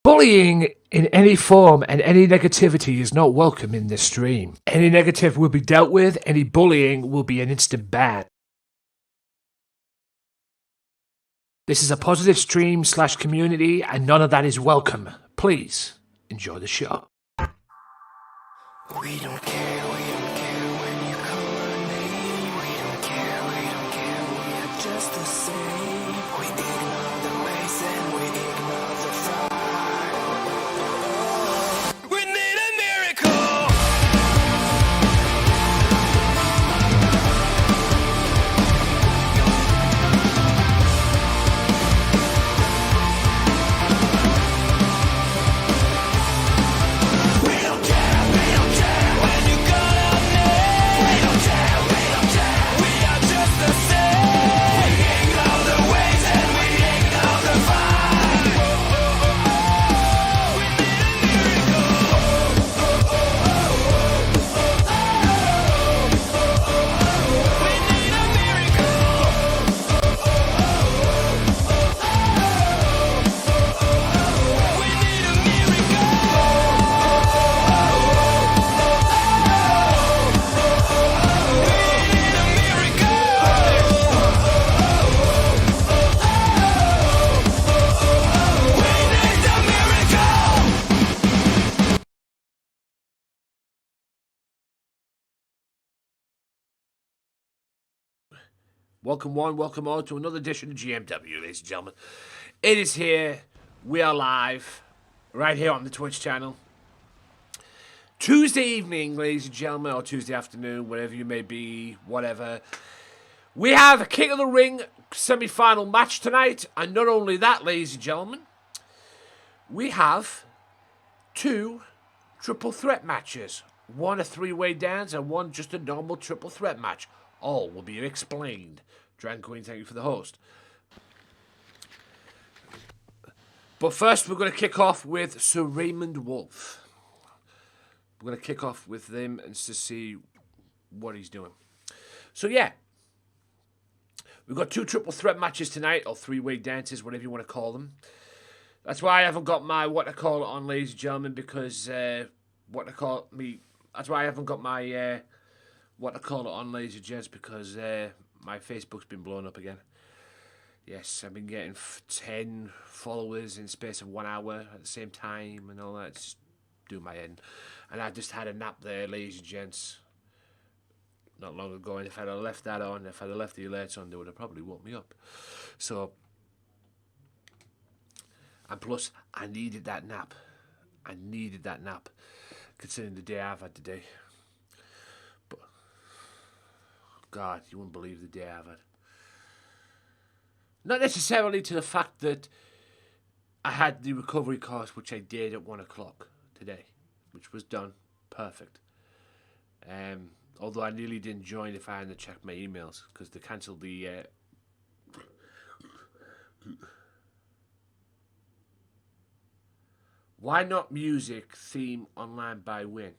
Bullying in any form and any negativity is not welcome in this stream. Any negative will be dealt with, any bullying will be an instant ban. This is a positive stream / community and none of that is welcome. Please enjoy the show. We don't care when you call our name. We don't care, we are just the same. We ignore the race and we ignore the fight. We need a miracle. We don't care when you call our name. We don't care, we are just the same. We ignore the ways and we ignore the fight. We need a miracle. We need a miracle. We need a Welcome one, welcome all to another edition of GMW, ladies and gentlemen. It is here, we are live, right here on the Twitch channel. Tuesday evening, ladies and gentlemen, or Tuesday afternoon, wherever you may be, whatever. We have a King of the Ring semi-final match tonight, and not only that, ladies and gentlemen, we have 2 triple threat matches. One a 3-way dance and one just a normal triple threat match. All will be explained. Dragon Queen, thank you for the host. But first, we're going to kick off with Sir Raymond Wolf. We're going to kick off with him and to see what he's doing. So, yeah. We've got 2 triple threat matches tonight, or 3-way dances, whatever you want to call them. That's why I haven't got my what I call it on, ladies and gentlemen, because that's why I haven't got my what I call it on, ladies and gents, because my Facebook's been blown up again. Yes, I've been getting 10 followers in the space of 1 hour at the same time and all that. It's just doing my head. And I just had a nap there, ladies and gents, not long ago. And if I'd have left that on, if I'd have left the alerts on, they would have probably woke me up. So, and plus, I needed that nap. Considering the day I've had today. But, God, you wouldn't believe the day I've had. Not necessarily to the fact that I had the recovery course, which I did at 1 o'clock today, which was done perfect. Although I nearly didn't join if I hadn't checked my emails, because they cancelled the why not music theme online by Win?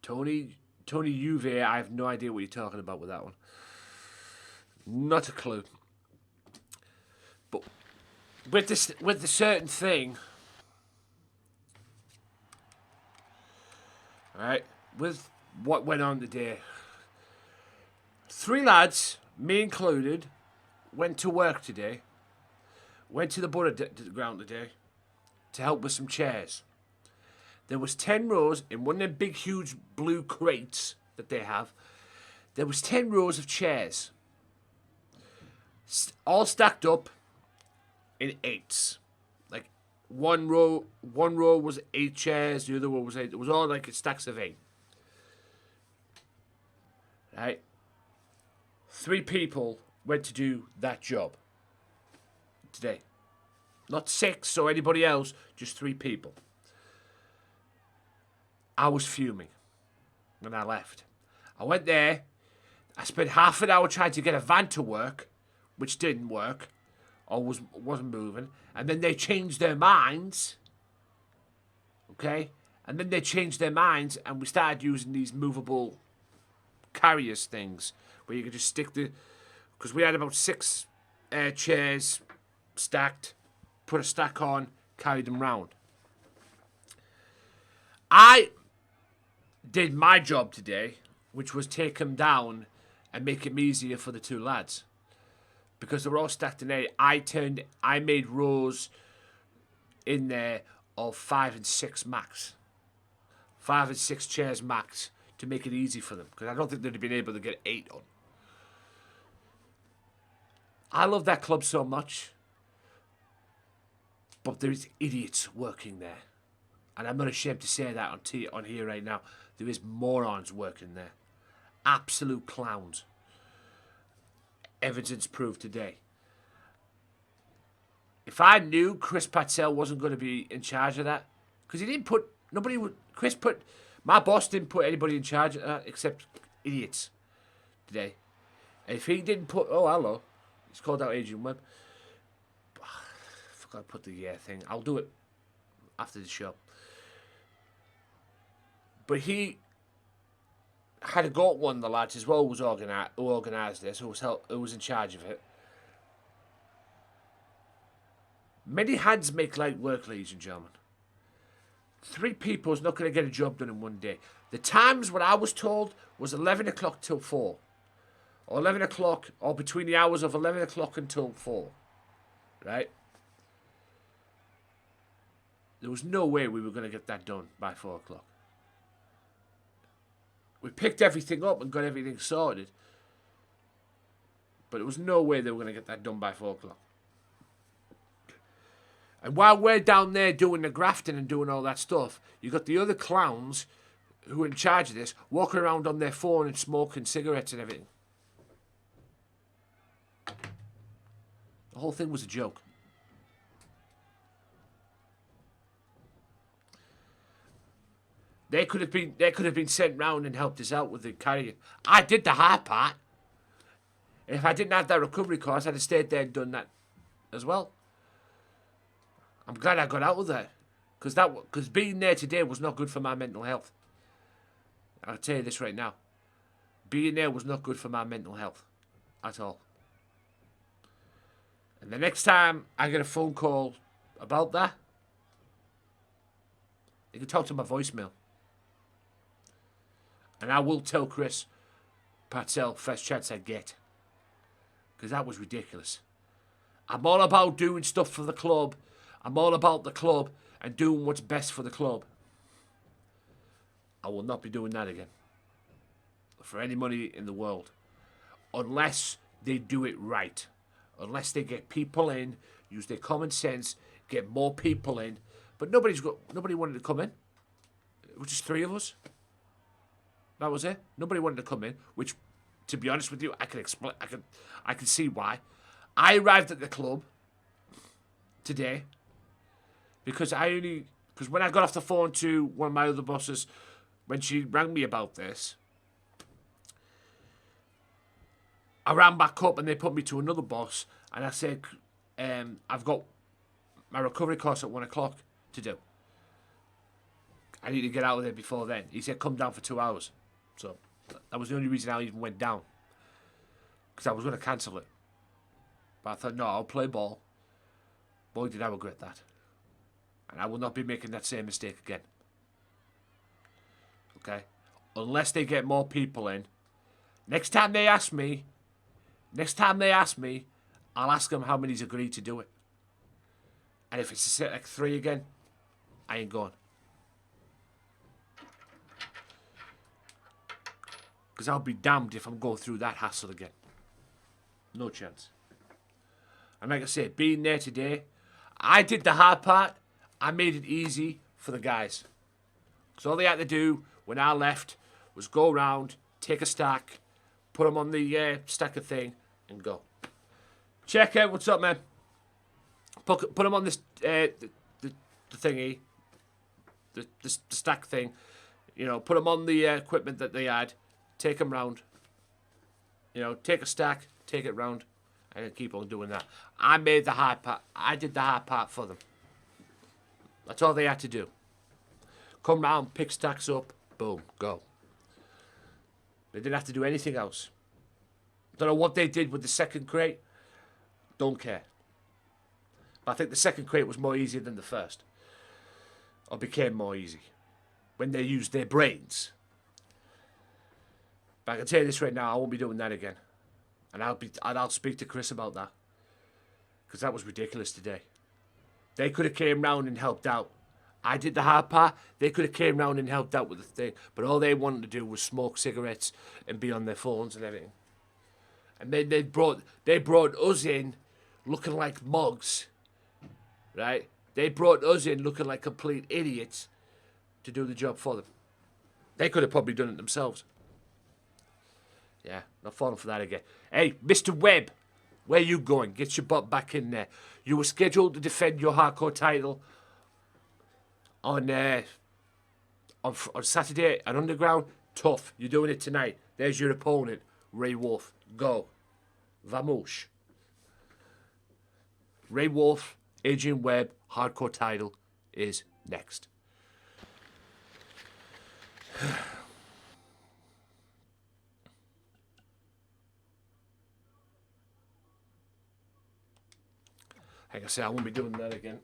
Tony Uve, I have no idea what you're talking about with that one. Not a clue. But with the certain thing, right? With what went on today, 3 lads, me included, went to work today. Went to the Borough ground today to help with some chairs. There was 10 rows in one of them big, huge blue crates that they have. There was 10 rows of chairs, all stacked up in 8s. Like one row was 8 chairs, the other row was 8. It was all like stacks of 8. Right? 3 people went to do that job today. Not 6 or anybody else, just 3 people. I was fuming when I left. I went there. I spent half an hour trying to get a van to work, which didn't work, or wasn't moving. And then they changed their minds. Okay? And then they changed their minds, and we started using these movable carriers things, where you could just stick the... Because we had about 6 chairs stacked, put a stack on, carried them round. I did my job today, which was take them down and make it easier for the two lads. Because they were all stacked in there, I made rows in there of 5 and 6 max. 5 and 6 chairs max to make it easy for them. Because I don't think they'd have been able to get 8 on. I love that club so much. But there's idiots working there. And I'm not ashamed to say that on here right now. There is morons working there. Absolute clowns. Evidence proved today. If I knew Chris Patel wasn't going to be in charge of that, because he didn't put, my boss didn't put anybody in charge of that except idiots today. And if he didn't put, oh, hello, he's called out Adrian Webb. I forgot to put the thing. I'll do it after the show. But he had a go at one of the lads as well who organised this, who was in charge of it. Many hands make light work, ladies and gentlemen. 3 people is not going to get a job done in one day. The times, what I was told, was 11 o'clock till 4. Or 11 o'clock, or between the hours of 11 o'clock until 4. Right? There was no way we were going to get that done by 4 o'clock. We picked everything up and got everything sorted. But there was no way they were going to get that done by 4 o'clock. And while we're down there doing the grafting and doing all that stuff, you got the other clowns who are in charge of this walking around on their phone and smoking cigarettes and everything. The whole thing was a joke. They could have been sent round and helped us out with the carrying. I did the hard part. If I didn't have that recovery course, I'd have stayed there and done that as well. I'm glad I got out of there. Because being there today was not good for my mental health. I'll tell you this right now. Being there was not good for my mental health. At all. And the next time I get a phone call about that, you can talk to my voicemail. And I will tell Chris Patel first chance I get. Because that was ridiculous. I'm all about doing stuff for the club. I'm all about the club and doing what's best for the club. I will not be doing that again. For any money in the world. Unless they do it right. Unless they get people in, use their common sense, get more people in. But nobody wanted to come in. It was just 3 of us. That was it. Nobody wanted to come in, which, to be honest with you, I can explain. I can see why. I arrived at the club today because when I got off the phone to one of my other bosses, when she rang me about this, I ran back up and they put me to another boss, and I said, I've got my recovery course at 1 o'clock to do. I need to get out of there before then. He said, come down for 2 hours. So that was the only reason I even went down. Because I was going to cancel it. But I thought, no, I'll play ball. Boy, did I regret that. And I will not be making that same mistake again. Okay? Unless they get more people in. Next time they ask me, I'll ask them how many's agreed to do it. And if it's like 3 again, I ain't going. Because I'll be damned if I'm going through that hassle again. No chance. And like I said, being there today, I did the hard part. I made it easy for the guys. Because all they had to do when I left was go around, take a stack, put them on the stacker thing, and go. Check out, what's up, man? Put them on this the thingy, the stack thing. You know, put them on the equipment that they had. Take them round. You know, take a stack, take it round, and then keep on doing that. I made the hard part. I did the hard part for them. That's all they had to do. Come round, pick stacks up, boom, go. They didn't have to do anything else. Don't know what they did with the second crate. Don't care. But I think the second crate was more easy than the first. Or became more easy. When they used their brains. But I can tell you this right now, I won't be doing that again. And I'll speak to Chris about that. Because that was ridiculous today. They could have came round and helped out. I did the hard part. They could have came round and helped out with the thing. But all they wanted to do was smoke cigarettes and be on their phones and everything. And then they brought us in looking like mugs. Right? They brought us in looking like complete idiots to do the job for them. They could have probably done it themselves. Yeah, not falling for that again. Hey, Mr. Webb, where you going? Get your butt back in there. You were scheduled to defend your hardcore title on Saturday at Underground. Tough. You're doing it tonight. There's your opponent, Ray Wolf. Go. Vamos. Ray Wolf, Adrian Webb, hardcore title is next. Like I say, I won't be doing that again.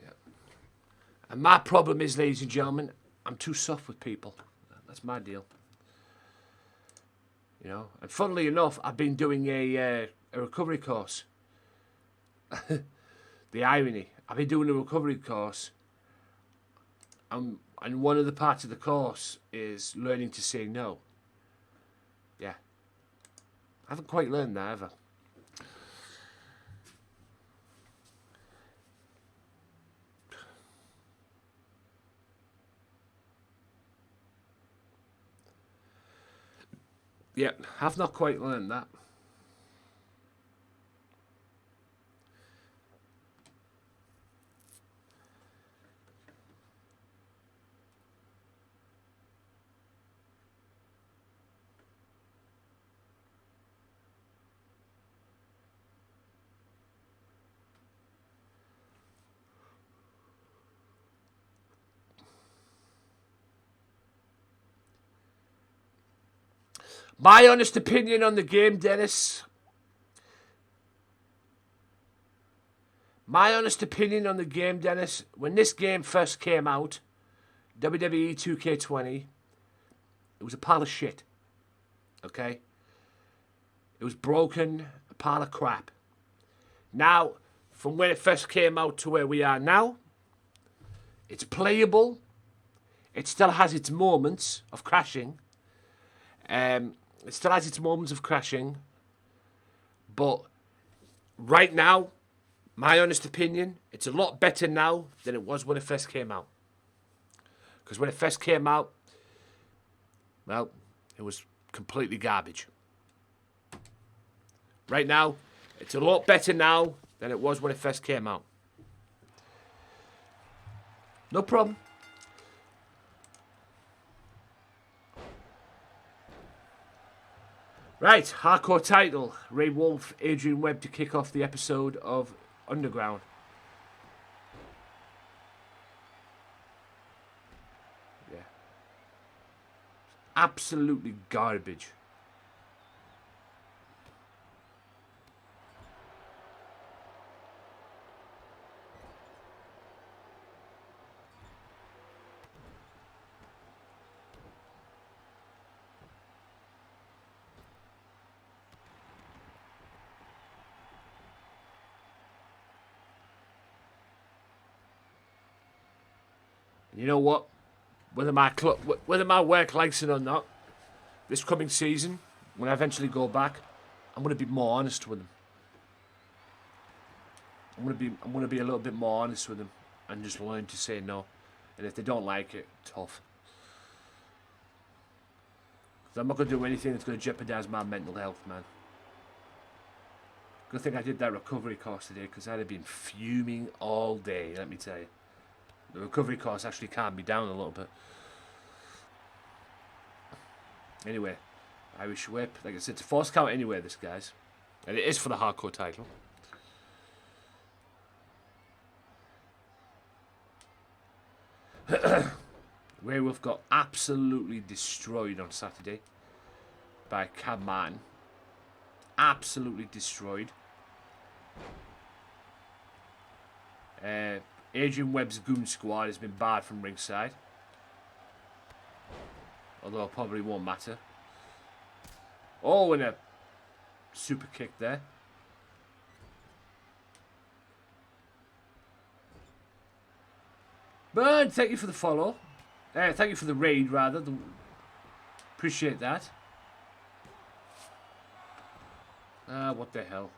Yeah. And my problem is, ladies and gentlemen, I'm too soft with people. That's my deal. You know, and funnily enough, I've been doing a recovery course. The irony, I've been doing a recovery course. And one of the parts of the course is learning to say no. Yeah. I haven't quite learned that ever. Yeah, I've not quite learned that. My honest opinion on the game, Dennis. My honest opinion on the game, Dennis. When this game first came out, WWE 2K20, it was a pile of shit. Okay? It was broken, a pile of crap. Now, from when it first came out to where we are now, it's playable. It still has its moments of crashing. It still has its moments of crashing, but right now, my honest opinion, it's a lot better now than it was when it first came out. Because when it first came out, well, it was completely garbage. Right now, it's a lot better now than it was when it first came out. No problem. Right, hardcore title. Ray Wolf, Adrian Webb to kick off the episode of Underground. Yeah. Absolutely garbage. You know what? Whether my work likes it or not, this coming season, when I eventually go back, I'm going to be more honest with them. I'm going to be a little bit more honest with them and just learn to say no. And if they don't like it, tough. 'Cause I'm not going to do anything that's going to jeopardize my mental health, man. Good thing I did that recovery course today, because I'd have been fuming all day, let me tell you. The recovery course actually calmed me down a little bit. Anyway, Irish Whip. Like I said, it's a force count anyway, this, guys. And it is for the hardcore title. Ray Wolf got absolutely destroyed on Saturday by Cam Martin. Absolutely destroyed. Adrian Webb's goon squad has been barred from ringside. Although it probably won't matter. Oh, and a super kick there. Burn, thank you for the follow. Thank you for the raid, rather. Appreciate that. What the hell?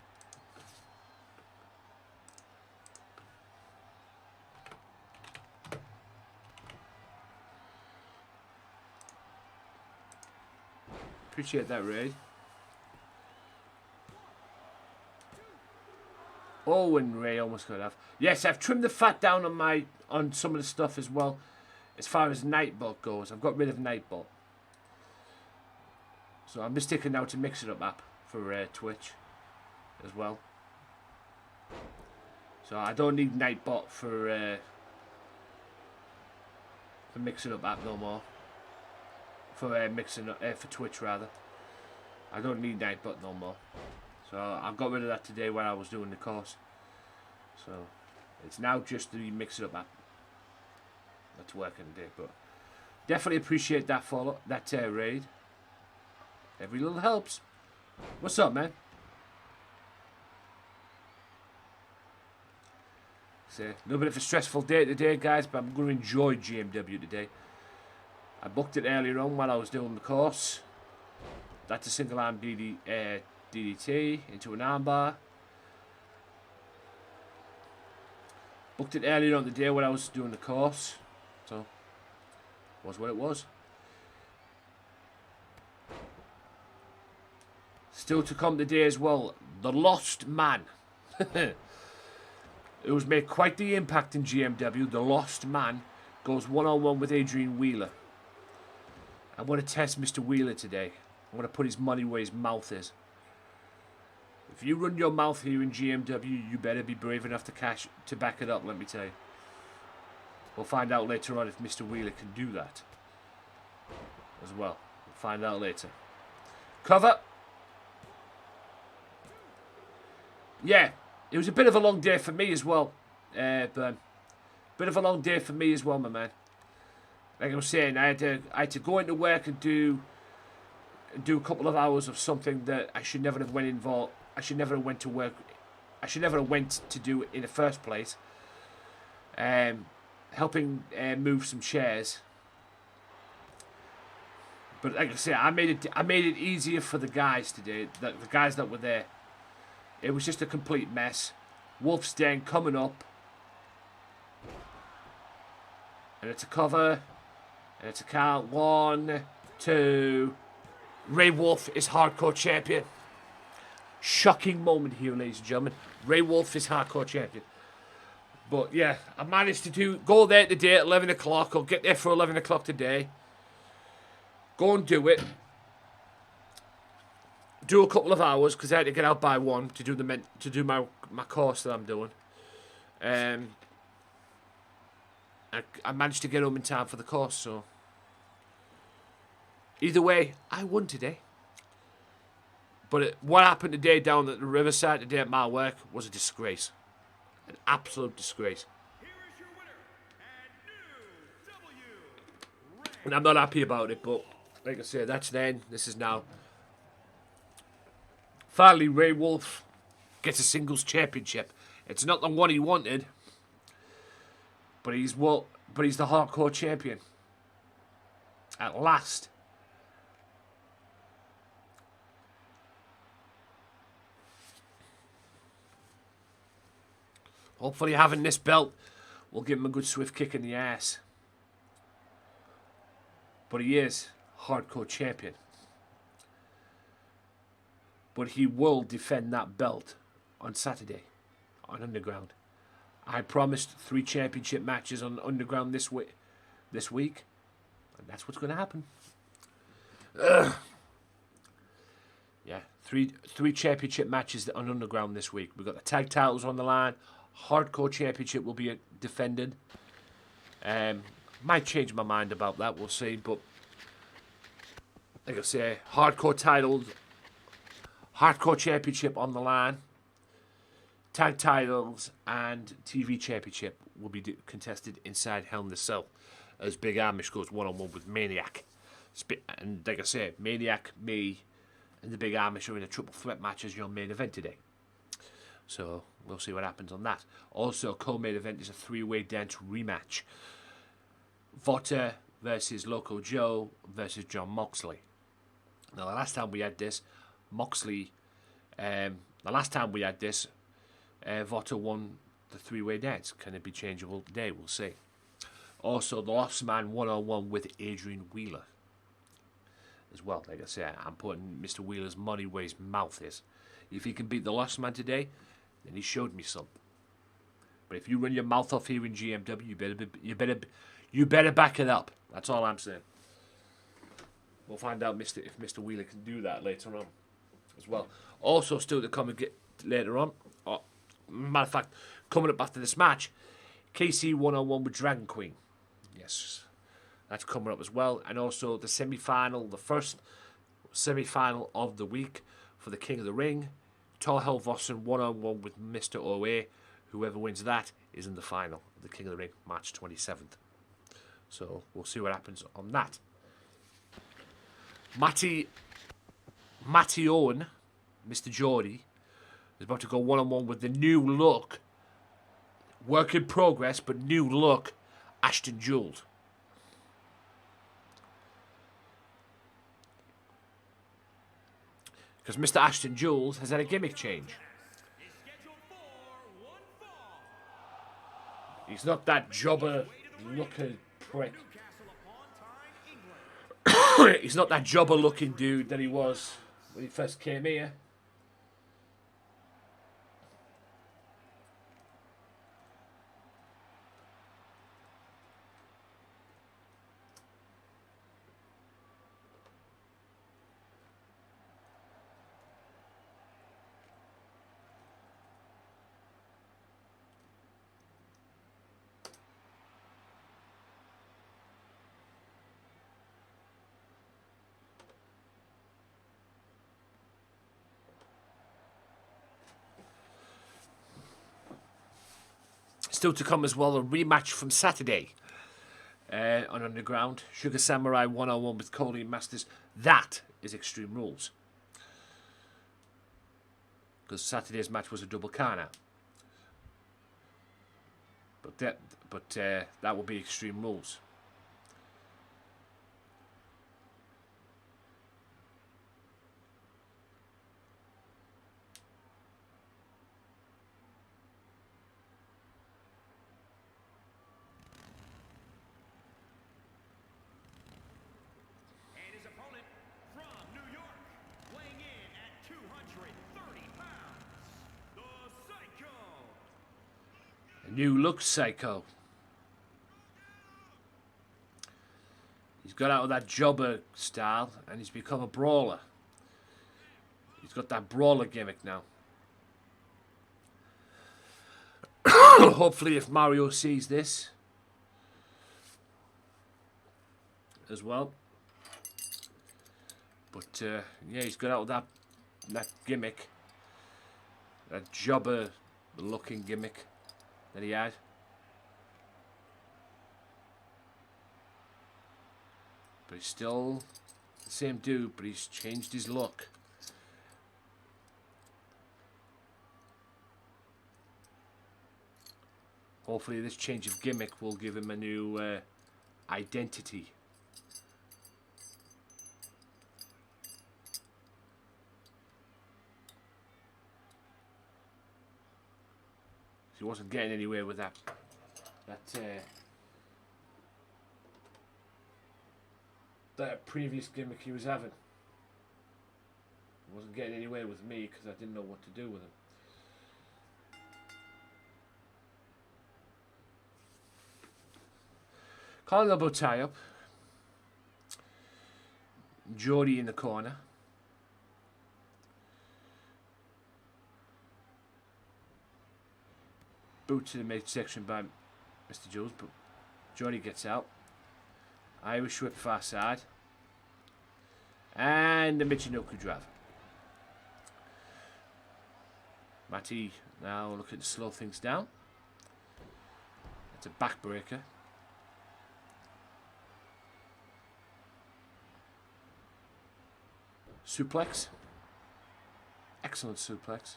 Appreciate that raid. Oh, and Ray almost got off. Yes, I've trimmed the fat down on some of the stuff as well. As far as Nightbot goes, I've got rid of Nightbot. So I'm just sticking now to Mix It Up app for Twitch as well. So I don't need Nightbot for Mix It Up app no more. For for Twitch rather. I don't need Nightbot no more. So I got rid of that today when I was doing the course. So it's now just the Mix It Up app that's working today. But definitely appreciate that follow, that raid. Every little helps. What's up, man? So a little bit of a stressful day today, guys, but I'm going to enjoy GMW today. I booked it earlier on while I was doing the course. That's a single arm DDT into an armbar. Booked it earlier on the day when I was doing the course. So, was what it was. Still to come today as well, the Lost Man. It was made quite the impact in GMW. The Lost Man goes one-on-one with Adrian Wheeler. I'm going to test Mr. Wheeler today. I'm going to put his money where his mouth is. If you run your mouth here in GMW, you better be brave enough to back it up, let me tell you. We'll find out later on if Mr. Wheeler can do that as well. We'll find out later. Cover. Yeah, it was a bit of a long day for me as well, Burn. Bit of a long day for me as well, my man. Like I was saying, I had to go into work and do a couple of hours of something that I should never have went involved. I should never have went to work. I should never have went to do it in the first place. Helping move some chairs. But like I say, I made it easier for the guys today. The guys that were there. It was just a complete mess. Wolf's Den coming up. And it's a cover. And it's a count. 1, 2. Ray Wolf is hardcore champion. Shocking moment here, ladies and gentlemen. Ray Wolf is hardcore champion. But yeah, I managed to go there today at 11 o'clock. I'll get there for 11 o'clock today. Go and do it. Do a couple of hours because I had to get out by 1 to do my course that I'm doing. I managed to get home in time for the course, so either way, I won today. But what happened today down at the Riverside today at my work was a disgrace. An absolute disgrace. Here is your winner, and new W. And I'm not happy about it, but like I said, that's then. This is now. Finally, Ray Wolf gets a singles championship. It's not the one he wanted, but he's the hardcore champion. At last. Hopefully having this belt will give him a good swift kick in the ass. But he is hardcore champion. But he will defend that belt on Saturday on Underground. I promised 3 championship matches on Underground this week. And that's what's going to happen. Yeah, three championship matches on Underground this week. We've got the tag titles on the line. Hardcore championship will be defended. Might change my mind about that, we'll see. But like I say, hardcore titles, hardcore championship on the line, tag titles, and TV championship will be contested inside Hell in the Cell as Big Amish goes one-on-one with Maniac. And like I say, Maniac, me, and the Big Amish are in a triple threat match as your main event today. So we'll see what happens on that. Also, co-main event is a three-way dance rematch. Vota versus Loco Joe versus John Moxley. Now, the last time we had this, Vota won the three-way dance. Can it be changeable today? We'll see. Also, the Lost Man one-on-one with Adrian Wheeler as well. Like I said, I'm putting Mr. Wheeler's money where his mouth is. If he can beat the Lost Man today, then he showed me something. But if you run your mouth off here in GMW, you better back it up. That's all I'm saying. We'll find out if Mr. Wheeler can do that later on as well. Also, still to come and get later on. Matter of fact, coming up after this match, KC one-on-one with Dragon Queen. Yes, that's coming up as well. And also the semi-final, the first semi-final of the week for the King of the Ring. Tor Halvorsen one-on-one with MR.OA. Whoever wins that is in the final of the King of the Ring, March 27th. So we'll see what happens on that. MATTYOWEN, Mr. Geordie, is about to go one-on-one with the new look, work in progress, but new look, ASHTON JULES. Because Mr. ASHTON JULES has had a gimmick change. He's not that jobber-looking prick. He's not that jobber-looking dude that he was when he first came here. Still to come as well, a rematch from Saturday on Underground. Sugar Samurai one-on-one with Cody Masters. That is Extreme Rules. Because Saturday's match was a double counter. But that will be Extreme Rules. New look Psycho. He's got out of that jobber style and he's become a brawler. He's got that brawler gimmick now. Hopefully if Mario sees this as well. But yeah, he's got out of that gimmick. That jobber looking gimmick that he had. But he's still the same dude, but he's changed his look. Hopefully this change of gimmick will give him a new identity. He wasn't getting anywhere with that previous gimmick he was having. He wasn't getting anywhere with me because I didn't know what to do with him. Collar elbow tie up. Geordie in the corner. Boot to the midsection by Mr. Jules, but Geordie gets out. Irish whip far side. And the Michinoku drive. Matty now looking to slow things down. It's a backbreaker. Suplex. Excellent suplex.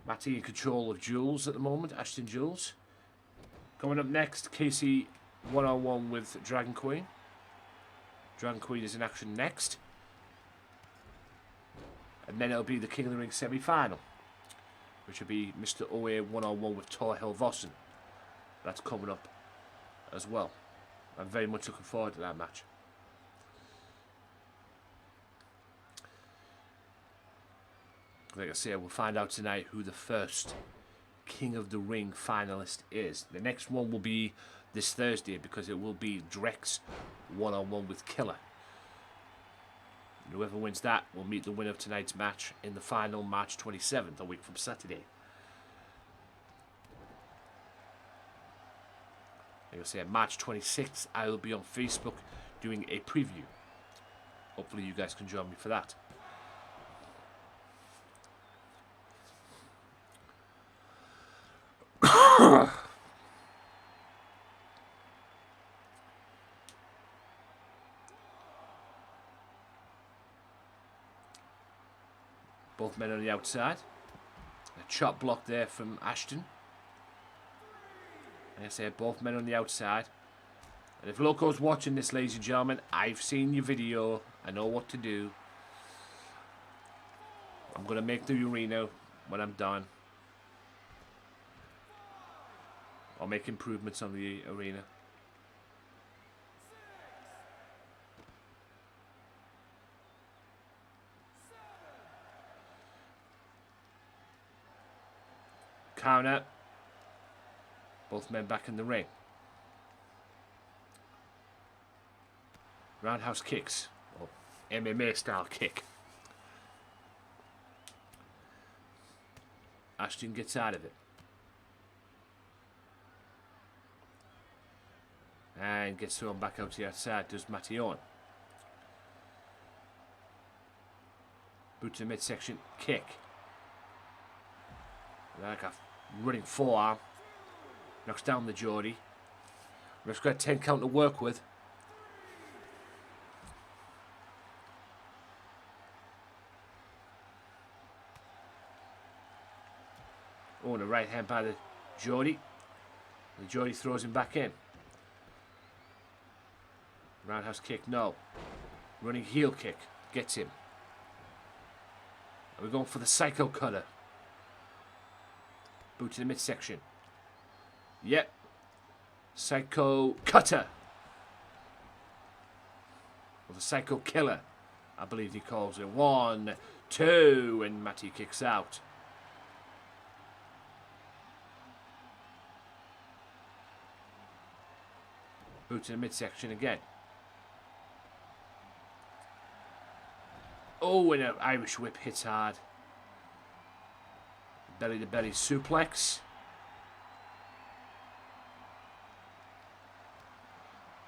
Matty in control of Jules at the moment, ASHTON Jules. Coming up next, Casey one-on-one with Dragon Queen. Dragon Queen is in action next. And then it'll be the King of the Ring semi-final, which will be MR.OA one-on-one with HALVORSEN. That's coming up as well. I'm very much looking forward to that match. Like I say, we'll find out tonight who the first King of the Ring finalist is. The next one will be this Thursday because it will be Drex one-on-one with Killer. And whoever wins that will meet the winner of tonight's match in the final March 27th, a week from Saturday. Like I say, March 26th, I will be on Facebook doing a preview. Hopefully you guys can join me for that. Both men on the outside. A chop block there from ASHTON. Like I said, both men on the outside. And if Loco's watching this, ladies and gentlemen, I've seen your video. I know what to do. I'm going to make the arena when I'm done. I'll make improvements on the arena. Counter. Both men back in the ring. Roundhouse kicks. Or MMA style kick. ASHTON gets out of it. And gets thrown back out to the outside. Does MATTYOWEN. Boot to the midsection. Kick. Like a running forearm. Knocks down the Geordie. Ref's got a 10 count to work with. Oh, and a right hand by the Geordie. The Geordie throws him back in. Roundhouse kick, no. Running heel kick. Gets him. Are we going for the Psycho Cutter? Boot to the midsection. Yep. Psycho Cutter. Or the Psycho Killer, I believe he calls it. 1, 2, and Matty kicks out. Boot to the midsection again. Oh, and an Irish whip hits hard. Belly to belly suplex.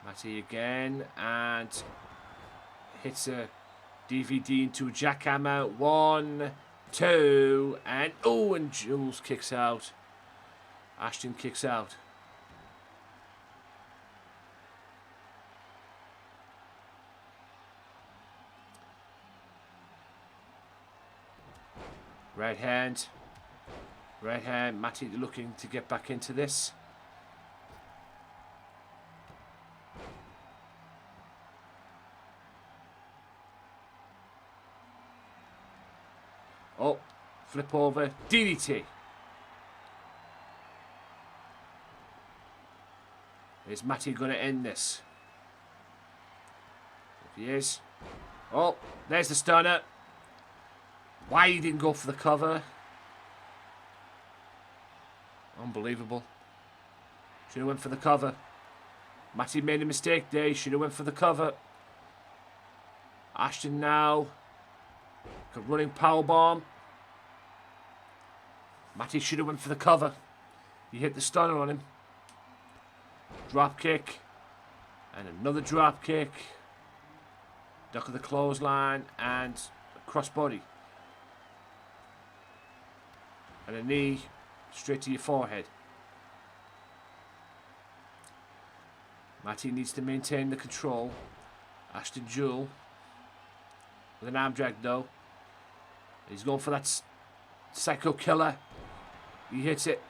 Matty again, and hits a DVD into a jackhammer. 1, 2, and oh, and Jules kicks out. ASHTON kicks out. Right hand. Right hand. Matty looking to get back into this. Oh, flip over. DDT. Is Matty going to end this? If he is. Oh, there's the stunner. Why he didn't go for the cover? Unbelievable. Should have went for the cover. Matty made a mistake there. He should have went for the cover. ASHTON now A running power bomb. Matty should have went for the cover. He hit the stunner on him. Drop kick. And another drop kick. Duck of the clothesline and a crossbody. And a knee straight to your forehead. Matty needs to maintain the control. Ashton Jewel with an arm drag though. He's going for that psycho killer. He hits it.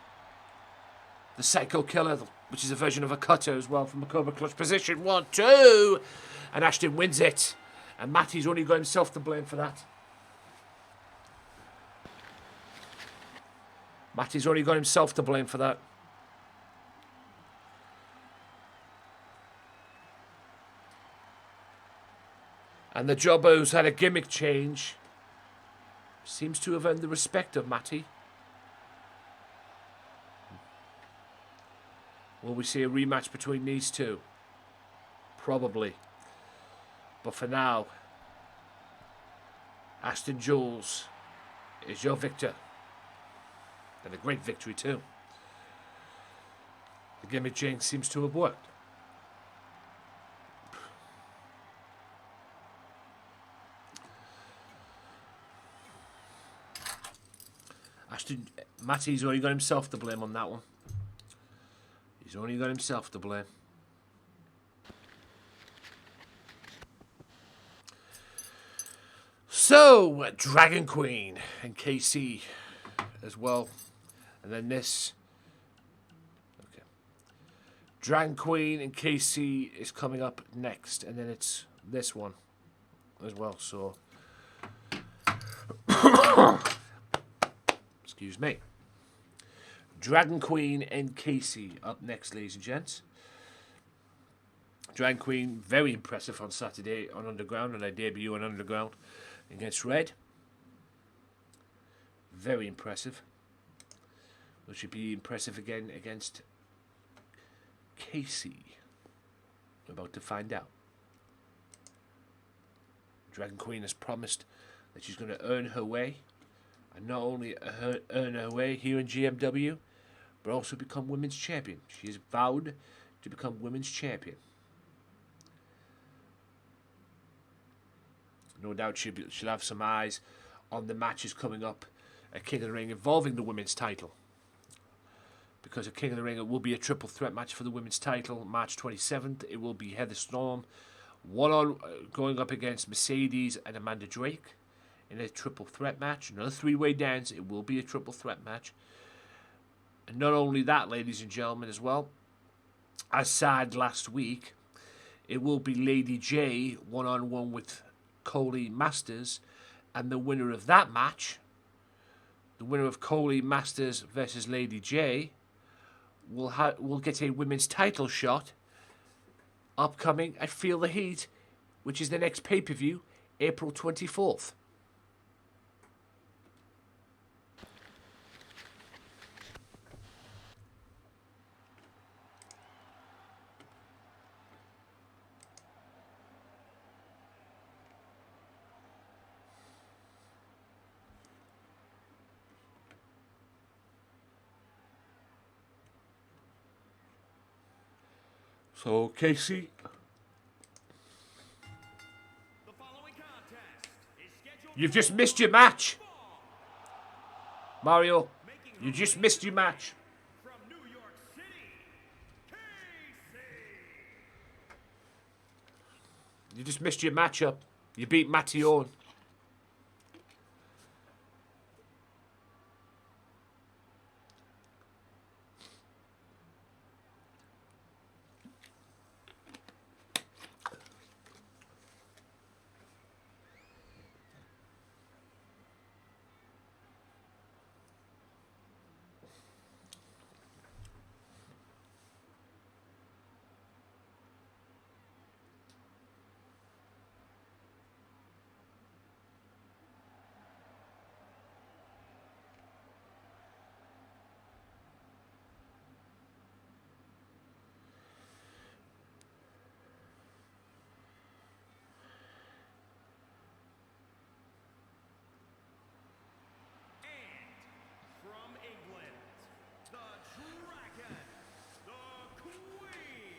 The psycho killer, which is a version of a cutter as well from a Cobra Clutch position. 1, 2. And Ashton wins it. And Matty's only got himself to blame for that. Matty's only got himself to blame for that. And the jobber who's had a gimmick change seems to have earned the respect of Matty. Will we see a rematch between these two? Probably. But for now, Ashton Jules is your victor. And a great victory too. The gimmick change seems to have worked. Matty's only got himself to blame on that one. He's only got himself to blame. So, Dragon Queen and KC as well. And then this. Okay. Dragon Queen and KC is coming up next. And then it's this one as well. So, excuse me. Dragon Queen and Casey up next, ladies and gents. Dragon Queen, very impressive on Saturday on Underground, and I debut on Underground against Red. Very impressive. Which should be impressive again against Casey. We're about to find out. Dragon Queen has promised that she's going to earn her way. And not only earn her way here in GMW, but also become women's champion. She has vowed to become women's champion. No doubt she'll have some eyes on the matches coming up at King of the Ring involving the women's title. Because at King of the Ring it will be a triple threat match for the women's title. March 27th it will be Heather Storm going up against Mercedes and Amanda Drake in a triple threat match. Another three-way dance. It will be a triple threat match. And not only that, ladies and gentlemen, as well, as said last week, it will be Lady J one-on-one with Coley Masters, and the winner of that match, the winner of Coley Masters versus Lady J, will get a women's title shot upcoming at Feel the Heat, which is the next pay-per-view, April 24th. So, Casey, you've just missed your match. Mario, you just missed your match. You just missed your matchup. You beat MATTYOWEN.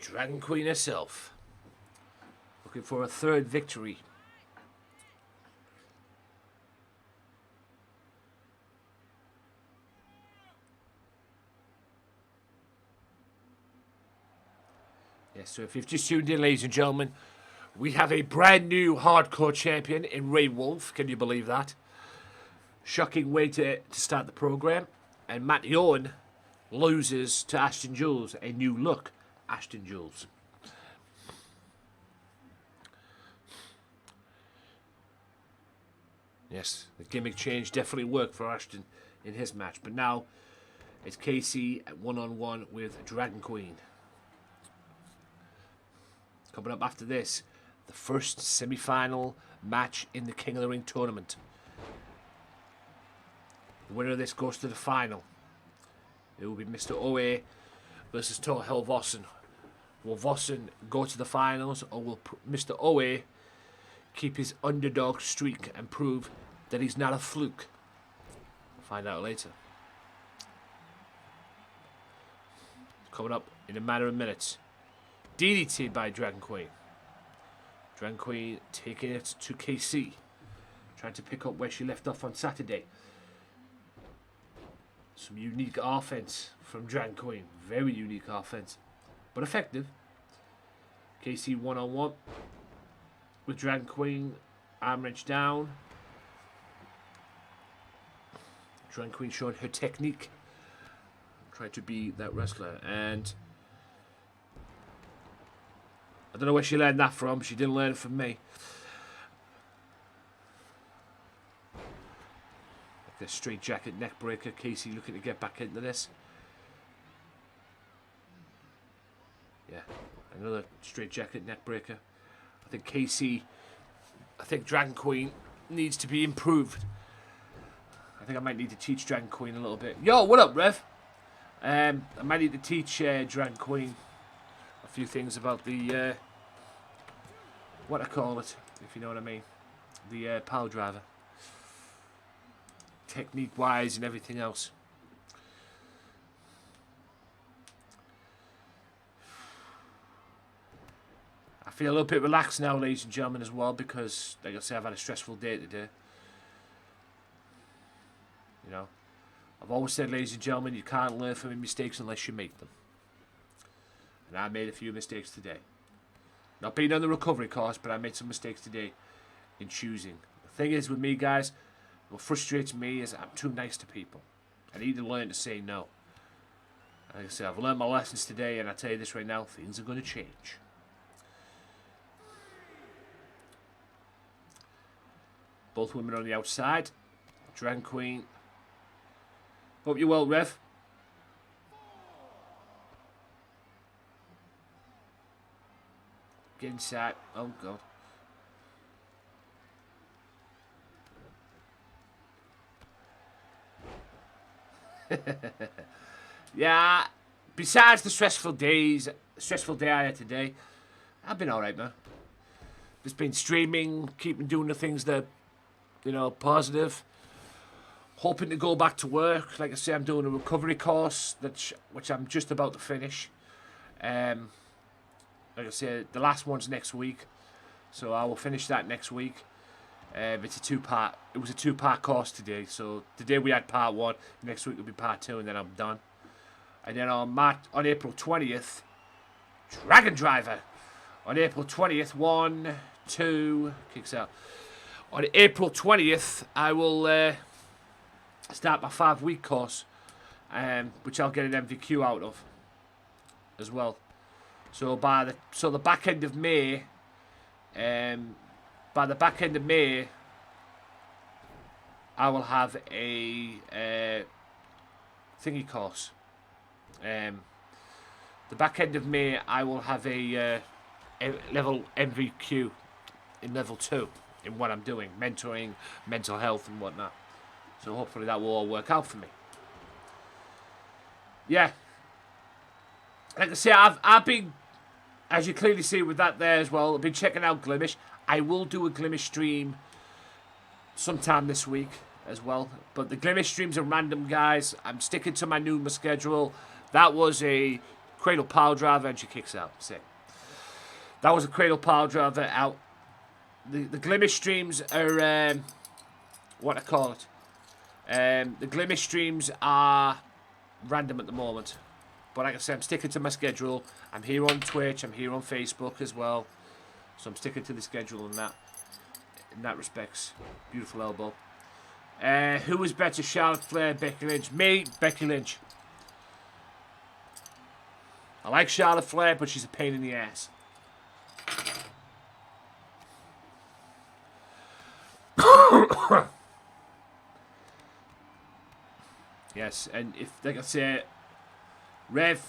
Dragon Queen herself. Looking for a third victory. Yes, so if you've just tuned in, ladies and gentlemen, we have a brand new hardcore champion in Ray Wolf. Can you believe that? Shocking way to start the program. And MATTYOWEN loses to ASHTON JULES. A new look, ASHTON JULES. Yes, the gimmick change definitely worked for ASHTON in his match. But now it's KC at one-on-one with Dragon Queen. Coming up after this, the first semi-final match in the King of the Ring tournament. The winner of this goes to the final. It will be MR.OA versus HALVORSEN. Will Vossen go to the finals, or will MR.OA keep his underdog streak and prove that he's not a fluke? We'll find out later. Coming up in a matter of minutes. DDT by Dragon Queen. Dragon Queen taking it to KC. Trying to pick up where she left off on Saturday. Some unique offense from Dragon Queen. Very unique offense. But effective. KC one-on-one with Dragon Queen. Arm wrench down. Dragon Queen showing her technique. Trying to be that wrestler. And I don't know where she learned that from. She didn't learn it from me. Like a straight jacket neck breaker. Casey looking to get back into this. Yeah, another straight jacket neck breaker. I think Dragon Queen needs to be improved. I think I might need to teach Dragon Queen a little bit. Yo, what up, Rev? I might need to teach Dragon Queen a few things about the what I call it, if you know what I mean, the power driver, technique wise and everything else. I feel a little bit relaxed now, ladies and gentlemen, as well, because like I say, I've had a stressful day today. You know, I've always said, ladies and gentlemen, you can't learn from your mistakes unless you make them. And I made a few mistakes today. Not being on the recovery course, but I made some mistakes today in choosing. The thing is with me, guys, what frustrates me is I'm too nice to people. I need to learn to say no. Like I said, I've learned my lessons today, and I tell you this right now, things are going to change. Both women on the outside. Dragon Queen. Hope you're well, Rev. Get inside. Oh, God. Yeah. Besides the stressful day I had today, I've been alright, man. Just been streaming, keeping doing the things that, you know, positive. Hoping to go back to work. Like I say, I'm doing a recovery course, which I'm just about to finish. Like I said, the last one's next week, so I will finish that next week. It's a two-part. It was a two-part course today, so today we had part 1. Next week will be part 2, and then I'm done. And then on April 20th, Dragon Driver. On April 20th, 1, 2, kicks out. On April 20th, I will start my 5-week course, which I'll get an MVQ out of as well. So the back end of May, I will have a thingy course. The back end of May, I will have a level MVQ in level 2 in what I'm doing, mentoring, mental health, and whatnot. So hopefully that will all work out for me. Yeah. Like I say, I've been, as you clearly see with that there as well, I've been checking out Glimish. I will do a Glimish stream sometime this week as well. But the Glimish streams are random, guys. I'm sticking to my schedule. That was a cradle power driver, and she kicks out. Sick. That was a cradle power driver out. The Glimmer streams are, what I call it. The Glimmer streams are random at the moment. But like I said, I'm sticking to my schedule. I'm here on Twitch. I'm here on Facebook as well. So I'm sticking to the schedule in that respects. Beautiful elbow. Who was better, Charlotte Flair, Becky Lynch? Me, Becky Lynch. I like Charlotte Flair, but she's a pain in the ass. Yes, and if, like I say, Rev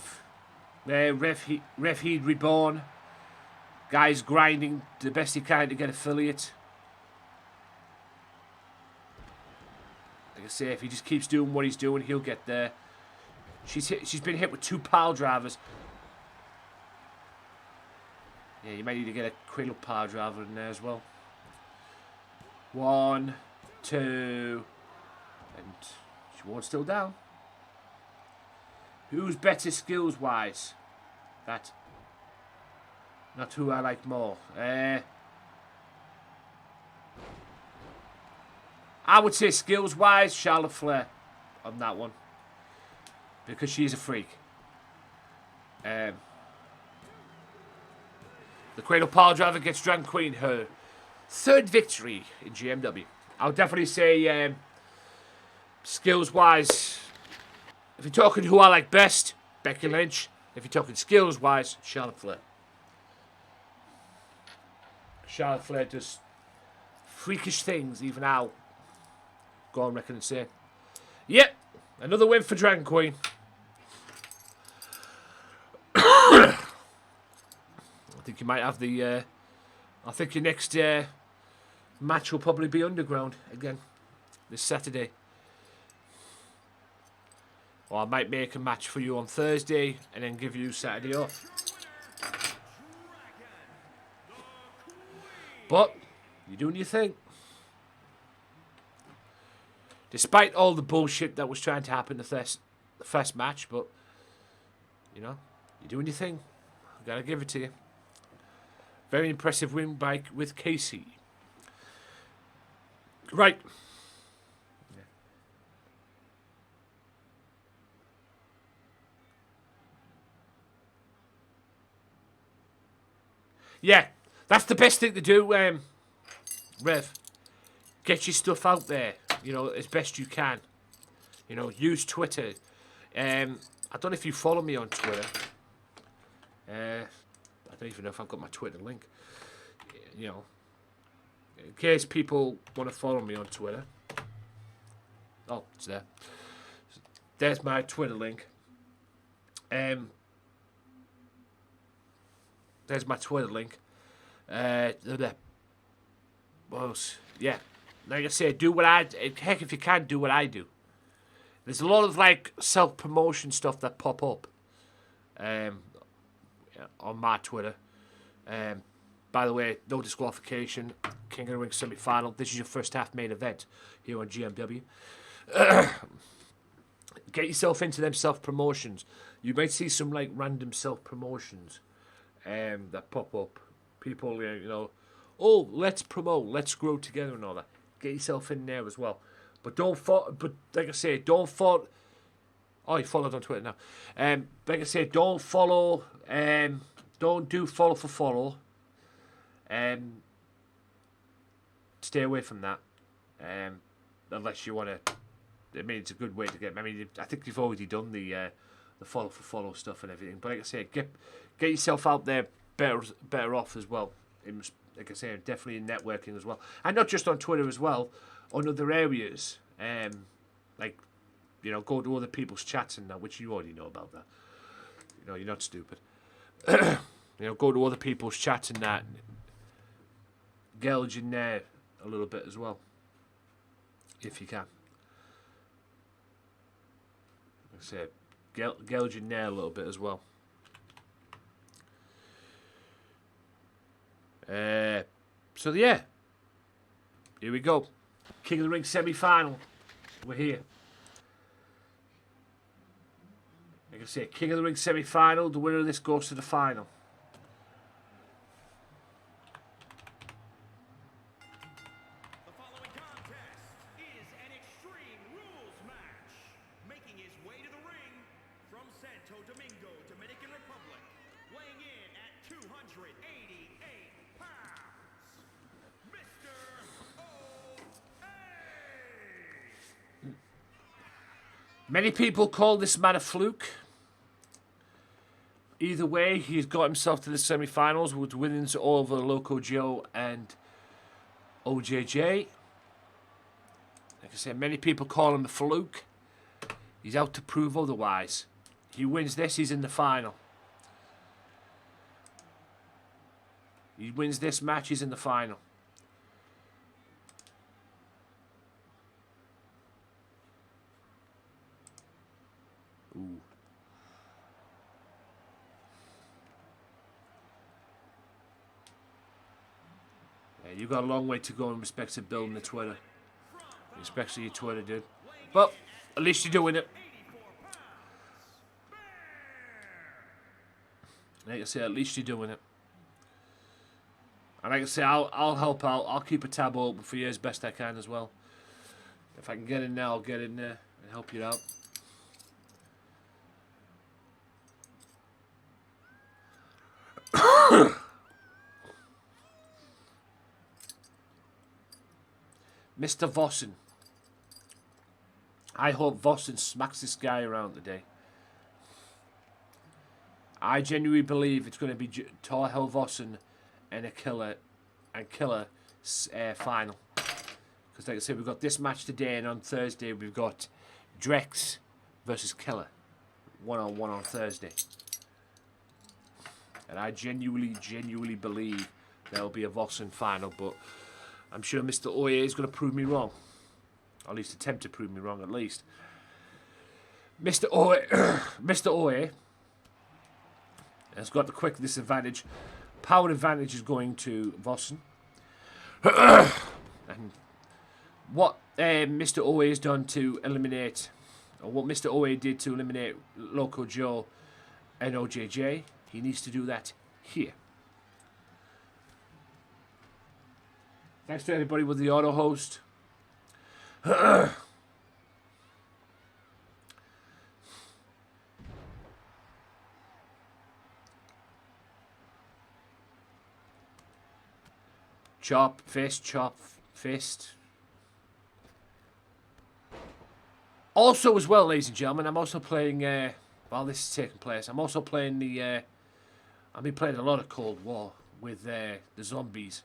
Heed Reborn, guy's grinding the best he can to get affiliate. Like I say, if he just keeps doing what he's doing, he'll get there. She's been hit with 2 pile drivers. Yeah, you might need to get a cradle power driver in there as well. 1, 2, and she won't still down. Who's better skills wise? That. Not who I like more. I would say skills wise, Charlotte Flair on that one. Because she's a freak. The cradle power driver gets Drag Queen her 3rd victory in GMW. I would definitely say skills wise, if you're talking who I like best, Becky Lynch. If you're talking skills wise, Charlotte Flair. Charlotte Flair does freakish things even now. Go on record and say, yep, another win for Drag Queen. I think you might have the. I think your next match will probably be Underground again this Saturday. Or I might make a match for you on Thursday and then give you Saturday off. But you're doing your thing. Despite all the bullshit that was trying to happen the first match, but you know, you're doing your thing. I gotta give it to you. Very impressive win with Casey. Right. Yeah, that's the best thing to do, Rev. Get your stuff out there, you know, as best you can. You know, use Twitter. I don't know if you follow me on Twitter. I don't even know if I've got my Twitter link. You know, in case people want to follow me on Twitter. Oh, it's there. There's my Twitter link. There's my Twitter link. Well, yeah. Like I say, do what heck, if you can, do what I do. There's a lot of, like, self-promotion stuff that pop up on my Twitter. By the way, no disqualification. King of the Ring semi-final. This is your first half main event here on GMW. Get yourself into them self-promotions. You might see some, like, random self-promotions that pop up. People, you know, oh, let's promote, let's grow together and all that. Get yourself in there as well. But don't follow, but like I say, don't follow. Oh, you followed on Twitter now. Like I say, don't follow, don't do follow for follow. Stay away from that. Unless you want to, I mean, it's a good way to get, I mean, I think you've already done the follow for follow stuff and everything. But like I say, get yourself out there better off as well. Like I say, definitely in networking as well, and not just on Twitter as well, on other areas. Like, you know, go to other people's chats and that, which you already know about that. You know, you're not stupid. You know, go to other people's chats and that. Gouge in there a little bit as well, if you can. Like I say, gouge in there a little bit as well. So yeah, here we go. King of the Ring semi-final. We're here. Like I say, King of the Ring semi-final. The winner of this goes to the final. The following contest is an Extreme Rules match. Making his way to the ring from Santo Domingo, Dominican Republic, weighing in at 288 pounds, MR.OA. Many people call this man a fluke. Either way, he's got himself to the semi-finals with wins over Loco Joe and OJJ. Like I said, many people call him a fluke. He's out to prove otherwise. He wins this, he's in the final. He wins this match, he's in the final. Ooh. Yeah, you've got a long way to go in respect to building the Twitter. In respect to your Twitter, dude. But at least you're doing it. Like I say, at least you're doing it. And like I say, I'll help out. I'll keep a tab open for you as best I can as well. If I can get in there, I'll get in there and help you out. Mr. Vossen. I hope Vossen smacks this guy around today. I genuinely believe it's going to be Tor Vossen and a killer final. Because like I said, we've got this match today, and on Thursday we've got Drex versus Killer. One-on-one on Thursday. And I genuinely believe there'll be a Vossen final, but I'm sure Mr. OA is going to prove me wrong. Or at least attempt to prove me wrong, at least. Mr. OA has got the quickness advantage. Power advantage is going to Vossen. And what Mr. OA has done to eliminate, or what Mr. OA did to eliminate Loco Joe and OJJ, he needs to do that here. Thanks to everybody with the auto host. Chop, fist. Also as well, ladies and gentlemen, I'm also playing, while this is taking place, I'm also playing the, I've been playing a lot of Cold War with the zombies.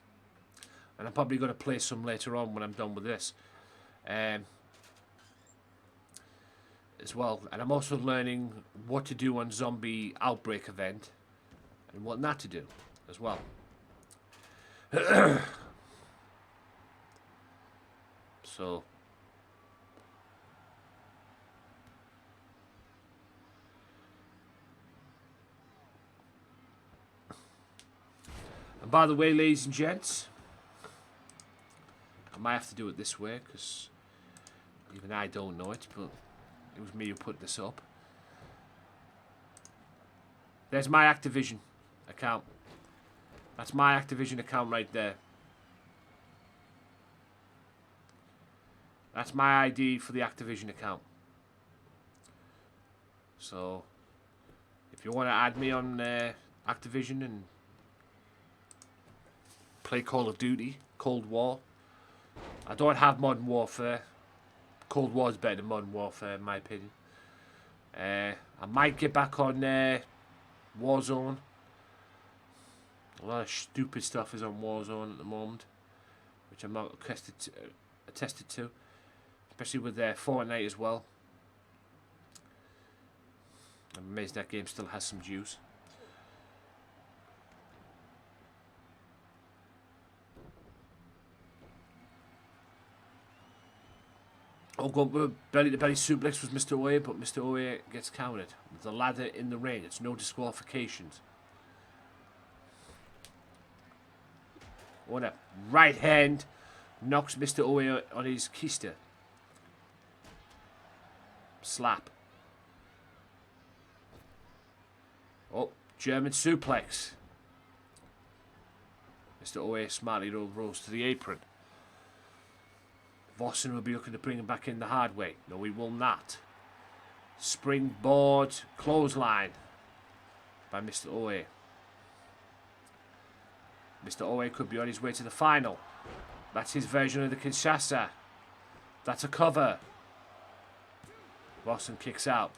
And I'm probably going to play some later on when I'm done with this. As well. And I'm also learning what to do on zombie outbreak event. And what not to do as well. So. And by the way, ladies and gents, I might have to do it this way, because even I don't know it, but it was me who put this up. There's my Activision account. That's my Activision account right there. That's my ID for the Activision account. So, if you want to add me on Activision and play Call of Duty, Cold War, I don't have Modern Warfare. Cold War is better than Modern Warfare, in my opinion. I might get back on Warzone. A lot of stupid stuff is on Warzone at the moment, which I'm not attested to. Especially with Fortnite as well. I'm amazed that game still has some juice. Oh, going belly-to-belly suplex with Mr. OA, but Mr. OA gets countered. With the ladder in the ring, it's no disqualifications. What a right hand knocks Mr. OA on his keister. Slap. Oh, German suplex. Mr. OA smartly rolls to the apron. Vossen will be looking to bring him back in the hard way. No, he will not. Springboard clothesline by Mr. OA. Mr. OA could be on his way to the final. That's his version of the Kinshasa. That's a cover. Vossen kicks out.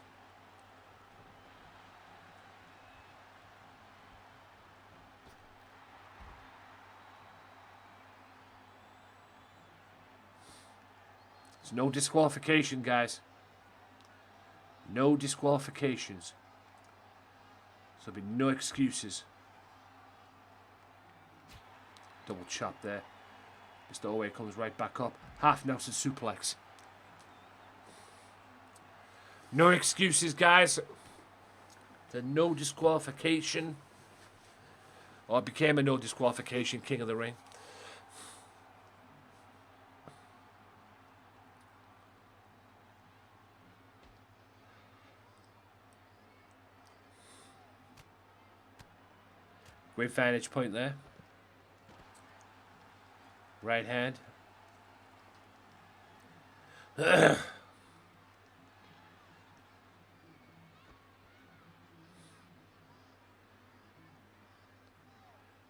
There's no disqualification, guys. No disqualifications. So there'll be no excuses. Double chop there. Mr. OA comes right back up. Half Nelson suplex. No excuses, guys. There's no disqualification. Or it became a no disqualification, King of the Ring. Great vantage point there. Right hand.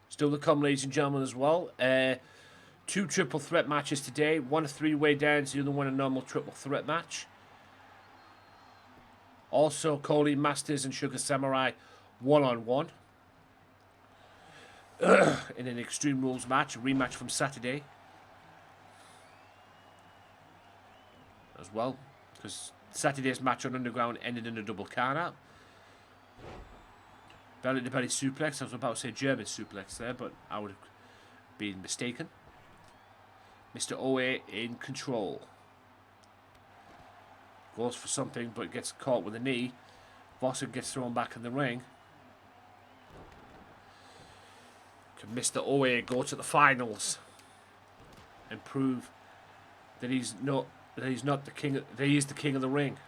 Still to come, ladies and gentlemen, as well. 2 triple threat matches today. One a 3-way dance, the other one a normal triple threat match. Also, Cody Masters and Sugar Samurai 1-on-1. In an Extreme Rules match, a rematch from Saturday. As well, because Saturday's match on Underground ended in a double count-out. Belly to belly suplex. I was about to say German suplex there, but I would have been mistaken. Mr. OA in control. Goes for something, but gets caught with a knee. Vossen gets thrown back in the ring. Can Mr. OA go to the finals and prove that he's not the king? That he is the king of the ring.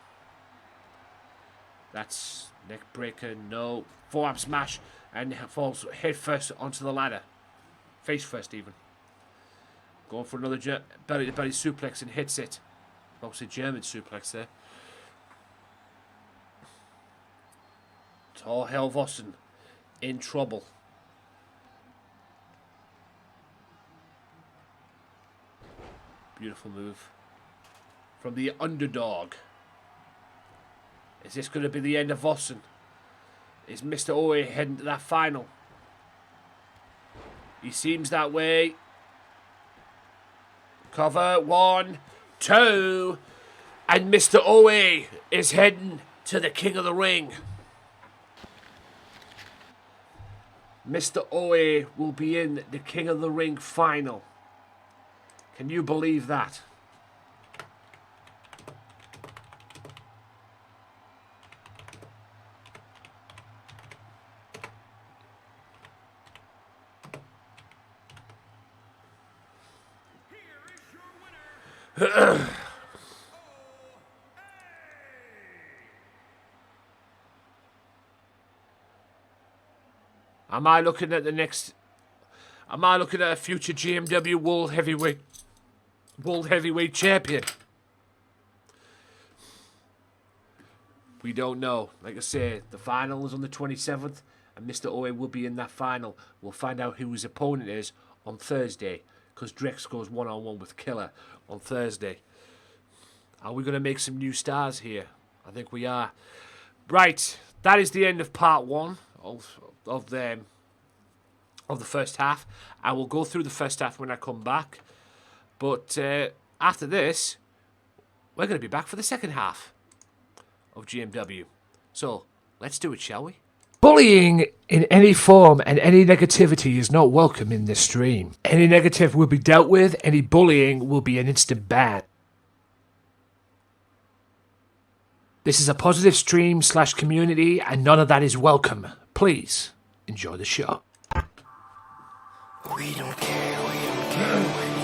That's neck breaker. No, forearm smash, and falls head first onto the ladder, face first even. Going for another belly to belly suplex and hits it. Mostly German suplex there. Tall Halvorsen in trouble. Beautiful move from the underdog. Is this going to be the end of Vossen? Is Mr. OA heading to that final? He seems that way. Cover 1, 2, and Mr. OA is heading to the King of the Ring. Mr. OA will be in the King of the Ring final. Can you believe that? Am I looking at a future GMW World Heavyweight Champion? We don't know. Like I say, the final is on the 27th, and Mr. OA will be in that final. We'll find out who his opponent is on Thursday, because Drex goes 1-on-1 with Killer on Thursday. Are we going to make some new stars here? I think we are. Right, that is the end of part 1 of the first half. I will go through the first half when I come back. But after this, we're going to be back for the second half of GMW. So, let's do it, shall we? Bullying in any form and any negativity is not welcome in this stream. Any negative will be dealt with. Any bullying will be an instant ban. This is a positive stream / community, and none of that is welcome. Please enjoy the show. We don't care when you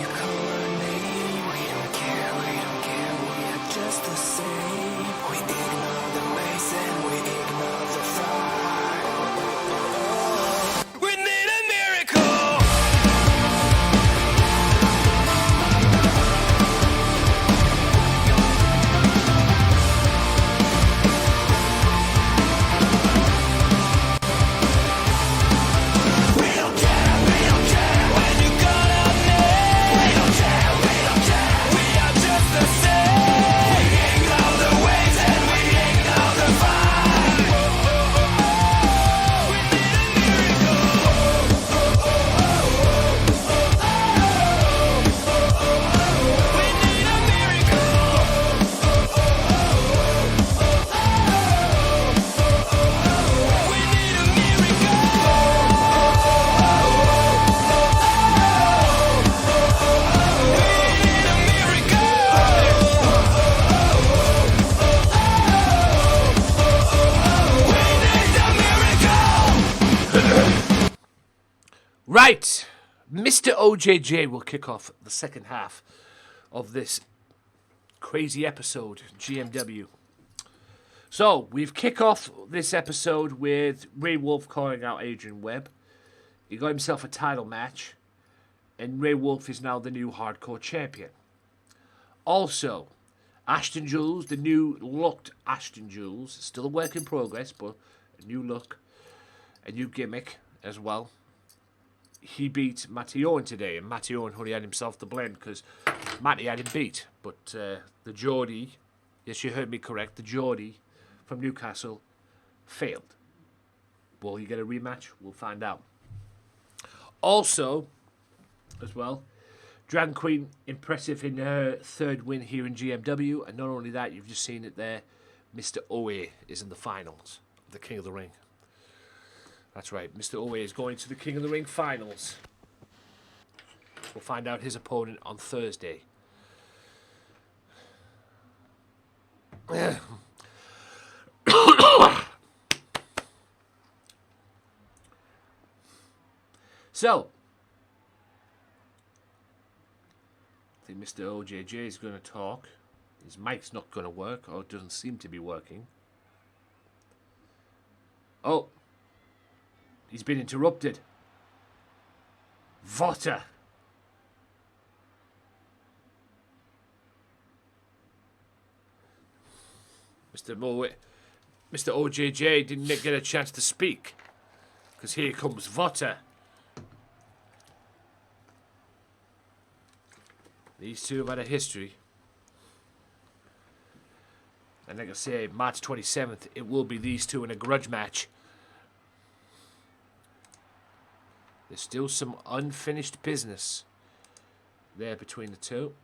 call our name. We don't care, we are just the same. We ignore the ways and we ignore the fire. Right, Mr. OJJ will kick off the second half of this crazy episode, GMW. So, we've kicked off this episode with Ray Wolf calling out Adrian Webb. He got himself a title match, and Ray Wolf is now the new hardcore champion. Also, ASHTON Jules, the new looked ASHTON Jules, still a work in progress, but a new look, a new gimmick as well. He beat MATTYOWEN today, and MATTYOWEN only had himself to blame because Matty had him beat. But the Geordie, yes, you heard me correct, the Geordie from Newcastle failed. Will he get a rematch? We'll find out. Also, as well, Dragon Queen, impressive in her third win here in GMW. And not only that, you've just seen it there, Mr. OA is in the finals of the King of the Ring. That's right, Mr. OA is going to the King of the Ring finals. We'll find out his opponent on Thursday. So, I think Mr. OJJ is going to talk. His mic's not going to work, or it doesn't seem to be working. Oh. He's been interrupted. Votter. Mr. OJJ didn't get a chance to speak. Because here comes Votter. These two have had a history. And like I say, March 27th, it will be these two in a grudge match. There's still some unfinished business there between the two.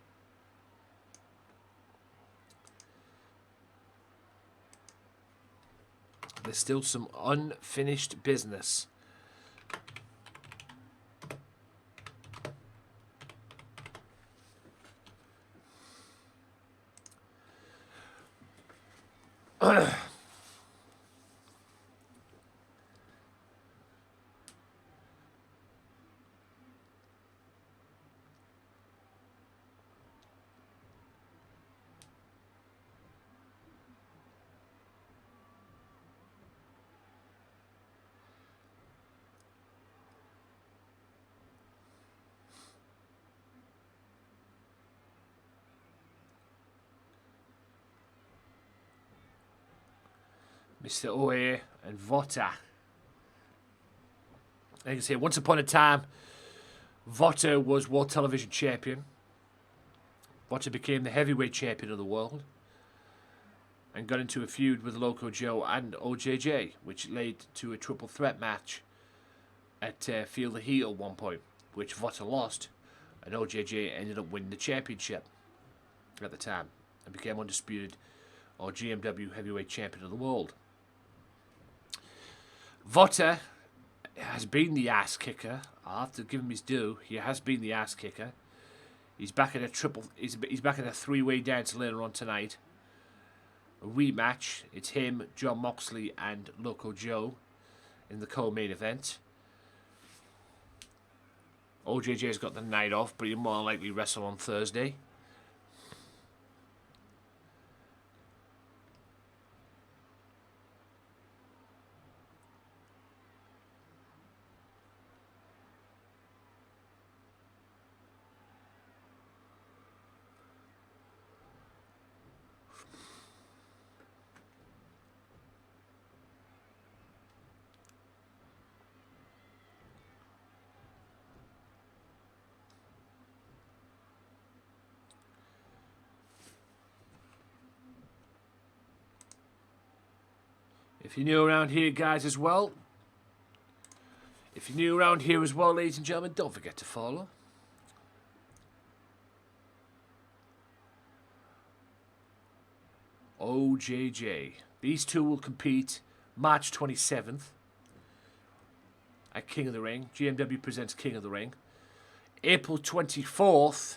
There's still some unfinished business. Mr. OA and Votter. Like I say, once upon a time, Votter was World Television Champion. Votter became the heavyweight champion of the world. And got into a feud with Loco Joe and OJJ, which led to a triple threat match at Feel the Heat at one point, which Votter lost. And OJJ ended up winning the championship at the time and became undisputed or GMW heavyweight champion of the world. Votter has been the ass kicker. I'll have to give him his due. He has been the ass kicker. He's back in a triple. He's back in a three-way dance later on tonight. A rematch. It's him, John Moxley, and Loco Joe in the co-main event. OJJ's got the night off, but he'll more likely wrestle on Thursday. If you're new around here, guys, as well. If you're new around here as well, ladies and gentlemen, don't forget to follow. OJJ. These two will compete March 27th at King of the Ring. GMW presents King of the Ring. April 24th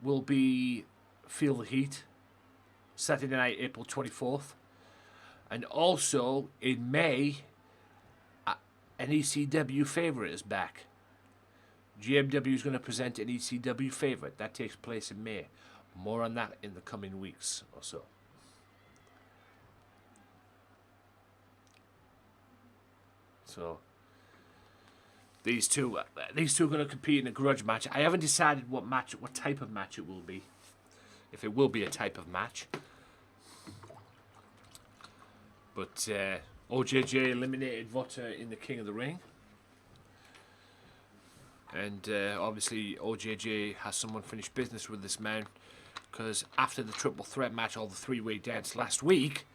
will be Feel the Heat. Saturday night, April 24th. And also in May, an ECW favorite is back. GMW is going to present an ECW favorite. That takes place in May. More on that in the coming weeks or so. So these two are going to compete in a grudge match. I haven't decided what type of match it will be. If it will be a type of match. But OJJ eliminated Vota in the King of the Ring. And obviously OJJ has some unfinished business with this man, because after the triple threat match or the three-way dance last week,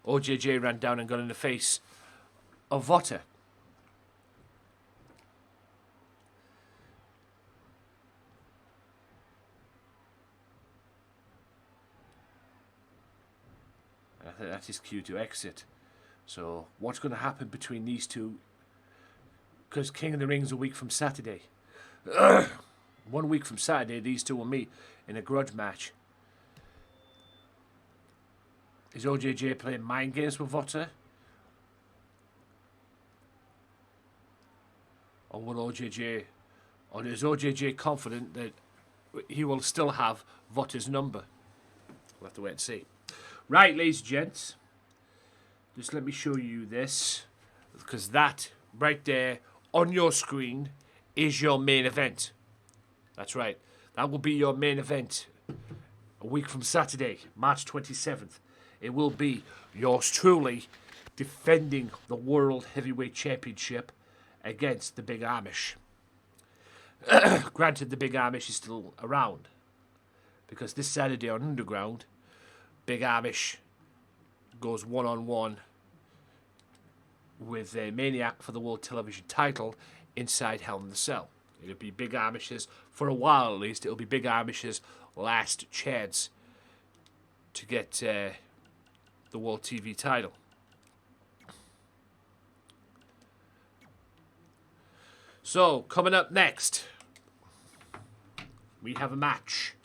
OJJ ran down and got in the face of Vota. I think that's his cue to exit. So what's going to happen between these two? Because King of the Ring's a week from Saturday. 1 week from Saturday, these two will meet in a grudge match. Is OJJ playing mind games with Vota? Or is OJJ confident that he will still have Vota's number? We'll have to wait and see. Right, ladies and gents. Just let me show you this. Because that, right there, on your screen, is your main event. That's right. That will be your main event. A week from Saturday, March 27th. It will be yours truly defending the World Heavyweight Championship against the Big Amish. Granted, the Big Amish is still around. Because this Saturday on Underground, Big Amish goes one-on-one with a Maniac for the World Television title inside Hell in the Cell. It'll be Big Amish's, for a while at least, it'll be Big Amish's last chance to get the World TV title. So, coming up next, we have a match.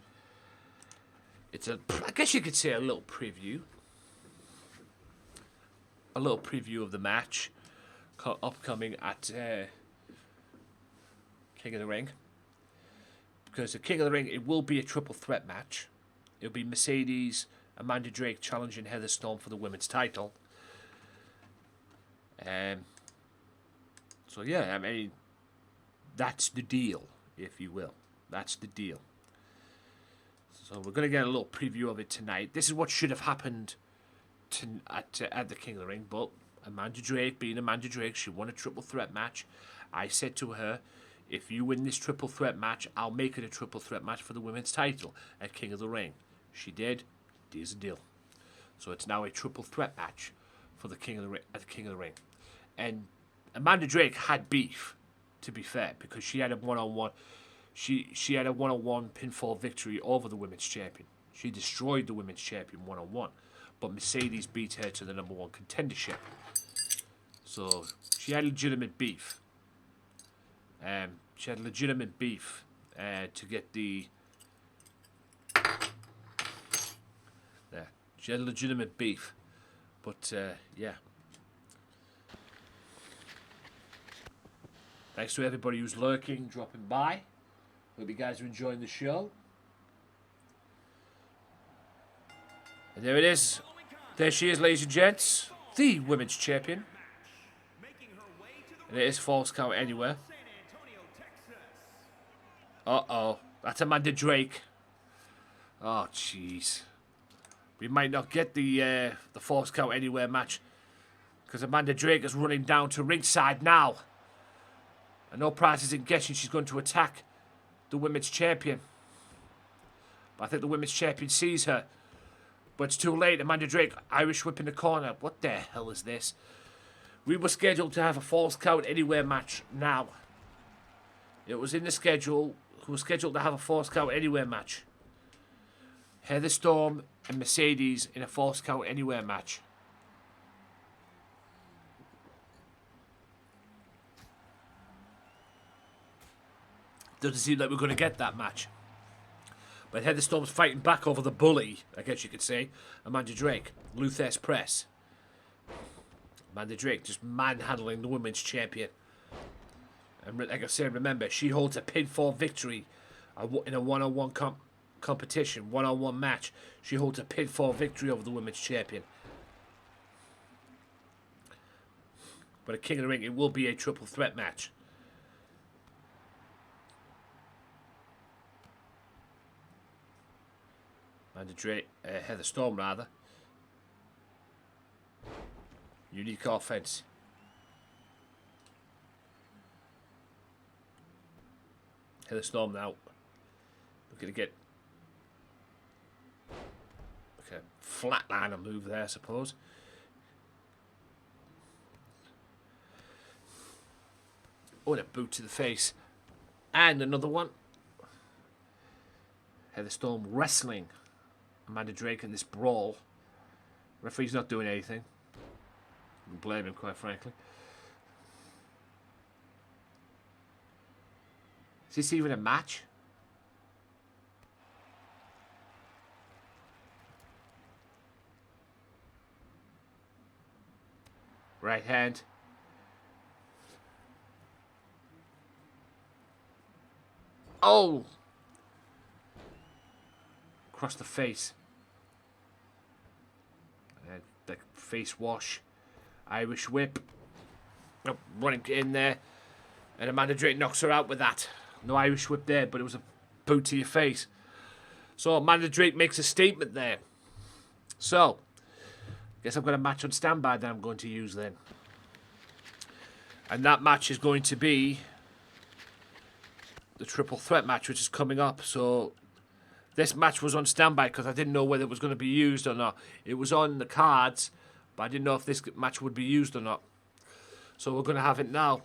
It's I guess you could say a little preview. A little preview of the match upcoming at King of the Ring. Because at King of the Ring, it will be a triple threat match. It'll be Mercedes, Amanda Drake challenging Heather Storm for the women's title. So yeah, I mean, that's the deal, if you will. That's the deal. So we're going to get a little preview of it tonight. This is what should have happened at the King of the Ring, but Amanda Drake, being Amanda Drake, she won a triple threat match. I said to her, if you win this triple threat match, I'll make it a triple threat match for the women's title at King of the Ring. She did. There's a deal. So it's now a triple threat match for the King of the Ring at the King of the Ring. And Amanda Drake had beef, to be fair, because she had a one-on-one. She had a one-on-one pinfall victory over the women's champion. She destroyed the women's champion one-on-one. But Mercedes beat her to the number one contendership. So she had legitimate beef. She had legitimate beef to get the... There. She had legitimate beef. But, yeah. Thanks to everybody who's lurking, dropping by. Hope you guys are enjoying the show. And there it is. There she is, ladies and gents. The women's champion. And it is Falls Count Anywhere. Uh-oh. That's Amanda Drake. Oh, jeez. We might not get the Falls Count Anywhere match. Because Amanda Drake is running down to ringside now. And no prize isn't guessing she's going to attack the women's champion. But I think the women's champion sees her. But it's too late. Amanda Drake, Irish whip in the corner. What the hell is this? We were scheduled to have a Falls Count Anywhere match now. It was in the schedule. We were scheduled to have a Falls Count Anywhere match. Heather Storm and Mercedes in a Falls Count Anywhere match. Doesn't seem like we're going to get that match. But Heather Storm's fighting back over the bully, I guess you could say, Amanda Drake. Luthes Press. Amanda Drake just manhandling the women's champion. And like I said, remember, she holds a pinfall victory in a one-on-one competition, one-on-one match. She holds a pinfall victory over the women's champion. But at King of the Ring, it will be a triple threat match. Amanda Drake, Heather Storm rather. Unique offense. Heather Storm now. Looking to get a flatliner move there, I suppose. Oh, and a boot to the face. And another one. Heather Storm wrestling Amanda Drake in this brawl. Referee's not doing anything. I don't blame him, quite frankly. Is this even a match? Right hand. Oh! Across the face. And the face wash. Irish whip. Oh, running in there. And Amanda Drake knocks her out with that. No Irish whip there, but it was a boot to your face. So Amanda Drake makes a statement there. So, guess I've got a match on standby that I'm going to use then. And that match is going to be the triple threat match, which is coming up. So this match was on standby because I didn't know whether it was going to be used or not. It was on the cards, but I didn't know if this match would be used or not. So we're going to have it now.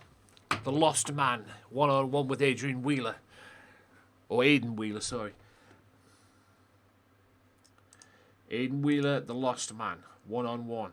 The Lost Man, one-on-one with Adrian Wheeler. Or Aiden Wheeler, sorry. Aiden Wheeler, the Lost Man, one-on-one.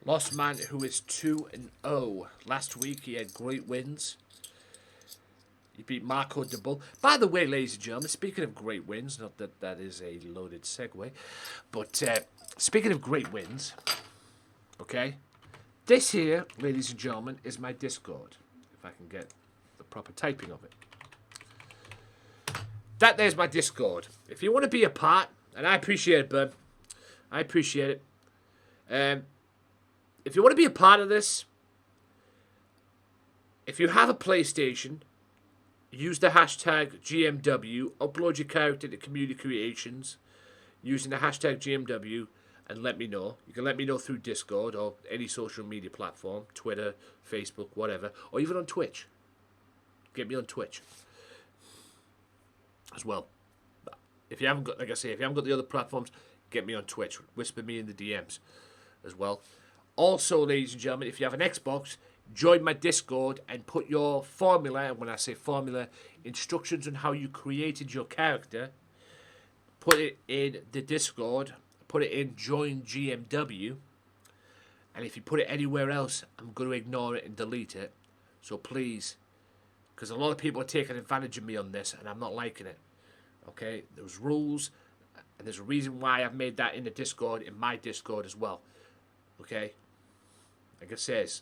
Lost Man, who is 2-0. Last week he had great wins. He beat Marco de Bull. By the way, ladies and gentlemen, speaking of great wins, not that that is a loaded segue, but speaking of great wins, okay, this here, ladies and gentlemen, is my Discord. If I can get the proper typing of it. That there's my Discord. If you want to be a part, and I appreciate it, bud. I appreciate it. If you want to be a part of this, if you have a PlayStation, use the hashtag GMW, upload your character to Community Creations using the hashtag GMW, and let me know. You can let me know through Discord or any social media platform, Twitter, Facebook, whatever, or even on Twitch. Get me on Twitch as well. If you haven't got, like I say, if you haven't got the other platforms, get me on Twitch. Whisper me in the DMs as well. Also, ladies and gentlemen, if you have an Xbox, join my Discord and put your formula, and when I say formula, instructions on how you created your character, put it in the Discord, put it in Join GMW, and if you put it anywhere else, I'm going to ignore it and delete it. So please, because a lot of people are taking advantage of me on this, and I'm not liking it. Okay, there's rules, and there's a reason why I've made that in the Discord, in my Discord as well. Okay, like it says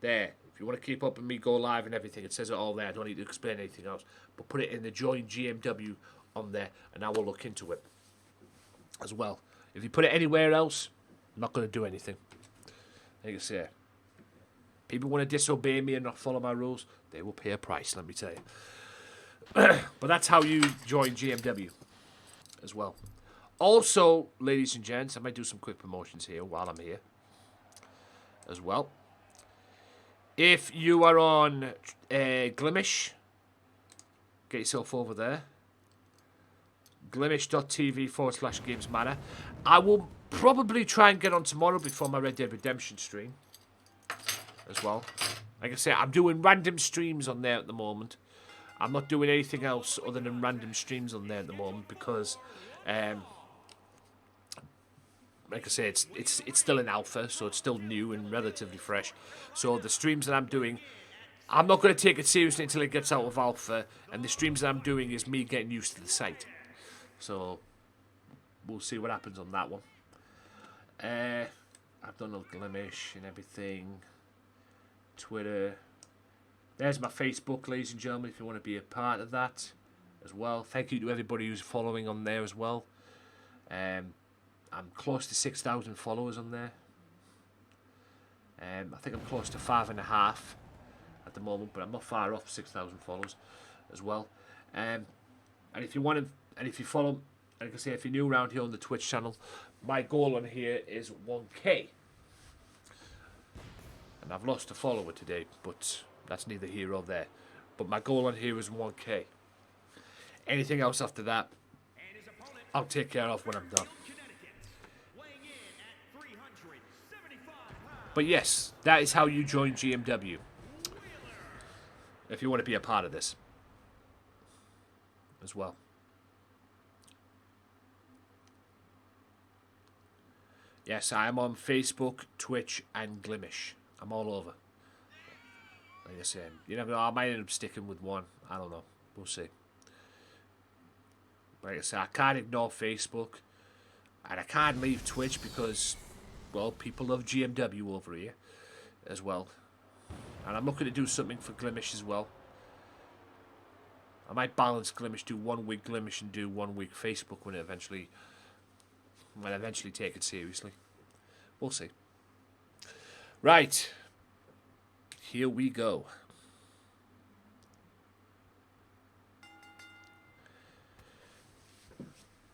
there, if you want to keep up with me, go live and everything, it says it all there. I don't need to explain anything else, but put it in the Join GMW on there, and I will look into it as well. If you put it anywhere else, I'm not going to do anything. Like I say, people want to disobey me and not follow my rules, they will pay a price, let me tell you. But that's how you join GMW as well. Also, ladies and gents, I might do some quick promotions here while I'm here as well. If you are on Glimish, get yourself over there. Glimish.tv/GamesMatter. I will probably try and get on tomorrow before my Red Dead Redemption stream as well. Like I say, I'm doing random streams on there at the moment. I'm not doing anything else other than random streams on there at the moment because, like I say, it's still in alpha, so it's still new and relatively fresh. So the streams that I'm doing, I'm not going to take it seriously until it gets out of alpha, and the streams that I'm doing is me getting used to the site. So we'll see what happens on that one. I've done a Glimish and everything. Twitter. There's my Facebook, ladies and gentlemen, if you want to be a part of that as well. Thank you to everybody who's following on there as well. I'm close to 6,000 followers on there. I think I'm close to 5.5 at the moment, but I'm not far off 6,000 followers as well. And if you want to, and if you follow, like I say, if you're new around here on the Twitch channel, my goal on here is 1K. And I've lost a follower today, but that's neither here or there. But my goal on here is 1K. Anything else after that, I'll take care of when I'm done. But yes, that is how you join GMW. If you want to be a part of this as well. Yes, I am on Facebook, Twitch, and Glimish. I'm all over. Like I said, you never know, I might end up sticking with one. I don't know. We'll see. Like I said, I can't ignore Facebook. And I can't leave Twitch because, well, people love GMW over here as well. And I'm looking to do something for Glimish as well. I might balance Glimish, do 1 week Glimish and do 1 week Facebook when I eventually take it seriously. We'll see. Right. Here we go.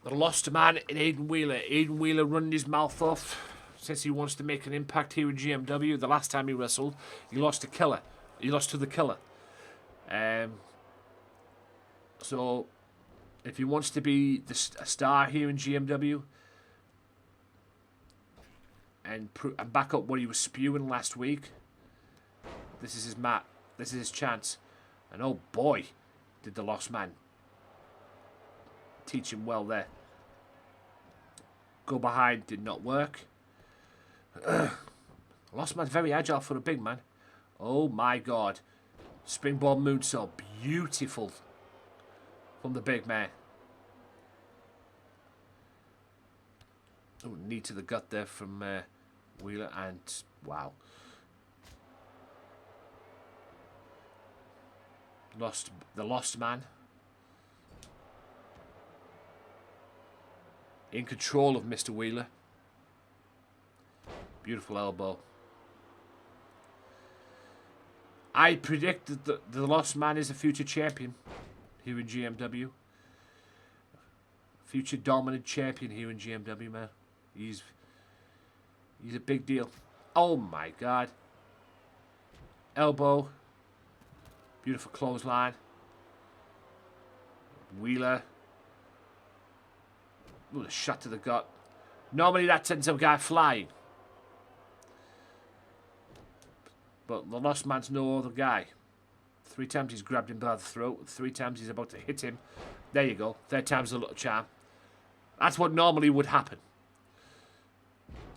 The lost man in Aiden Wheeler. Aiden Wheeler running his mouth off since he wants to make an impact here in GMW. The last time he wrestled, he lost to Killer. He lost to the Killer. So, if he wants to be a star here in GMW and back up what he was spewing last week, this is his mat. This is his chance. And oh boy, did the lost man teach him well there. Go behind did not work. Lost man's very agile for a big man. Oh my god. Springboard moonsault. Beautiful from the big man. Oh, knee to the gut there from Wheeler, and wow. The lost man. In control of Mr. Wheeler. Beautiful elbow. I predict that the lost man is a future champion here in GMW. Future dominant champion here in GMW, man. He's a big deal. Oh my god. Elbow. Beautiful clothesline. Wheeler. Ooh, a shot to the gut. Normally that sends a guy flying. But the lost man's no other guy. 3 times he's grabbed him by the throat. 3 times he's about to hit him. There you go. 3rd time's a little charm. That's what normally would happen.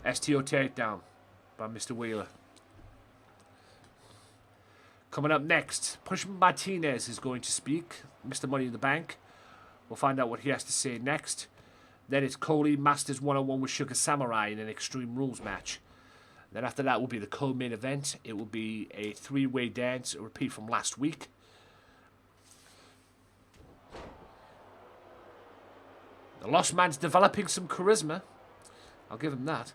STO takedown by Mr. Wheeler. Coming up next, Pushman Martinez is going to speak. Mr. Money in the Bank. We'll find out what he has to say next. Then it's Coley Masters 101 with Sugar Samurai in an Extreme Rules match. Then after that will be the co-main event. It will be a 3-way dance, a repeat from last week. The Lost Man's developing some charisma. I'll give him that.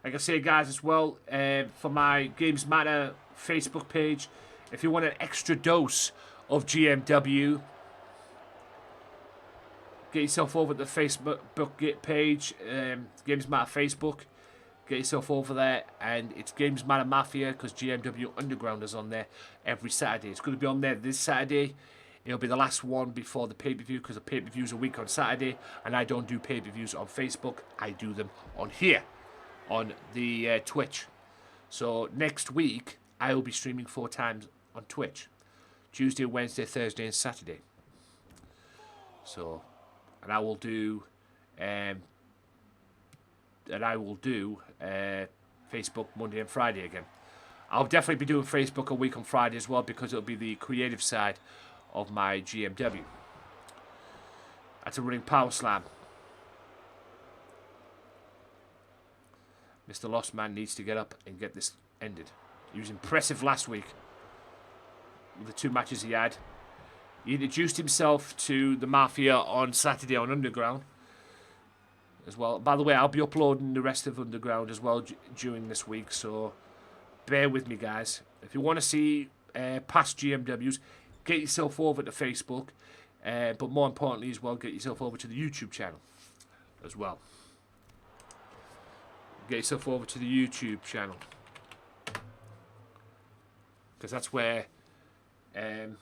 Like I say, guys, as well, for my Gamesmatter Facebook page, if you want an extra dose of GMW, get yourself over to the Facebook page, Gamesmatter Facebook. Get yourself over there, and it's Gamesmatter Mafia, because GMW Underground is on there every Saturday. It's going to be on there this Saturday. It'll be the last one before the pay-per-view, because the pay-per-view's a week on Saturday, and I don't do pay-per-views on Facebook. I do them on here, on the Twitch. So next week, I will be streaming 4 times on Twitch. Tuesday, Wednesday, Thursday, and Saturday. So, and I will do... Facebook Monday and Friday again. I'll definitely be doing Facebook a week on Friday as well, because it'll be the creative side of my GMW. That's a running power slam. Mr. Lost Man needs to get up and get this ended. He was impressive last week with the 2 matches he had. He introduced himself to the Mafia on Saturday on Underground as well. By the way, I'll be uploading the rest of Underground as well during this week, so bear with me, guys. If you want to see past GMWs, get yourself over to Facebook, but more importantly as well, get yourself over to the YouTube channel as well. Get yourself over to the YouTube channel, because that's where the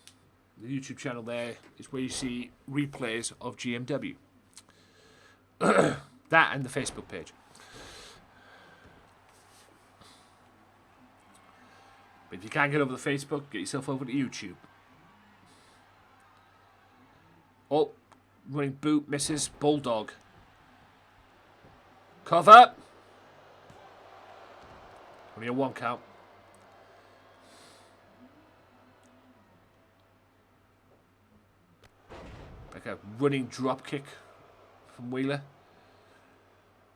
YouTube channel there is where you see replays of GMW. That and the Facebook page. But if you can't get over the Facebook, get yourself over to YouTube. Oh, running boot, misses, Bulldog. Cover. Only a 1 count. Like a running drop kick from Wheeler.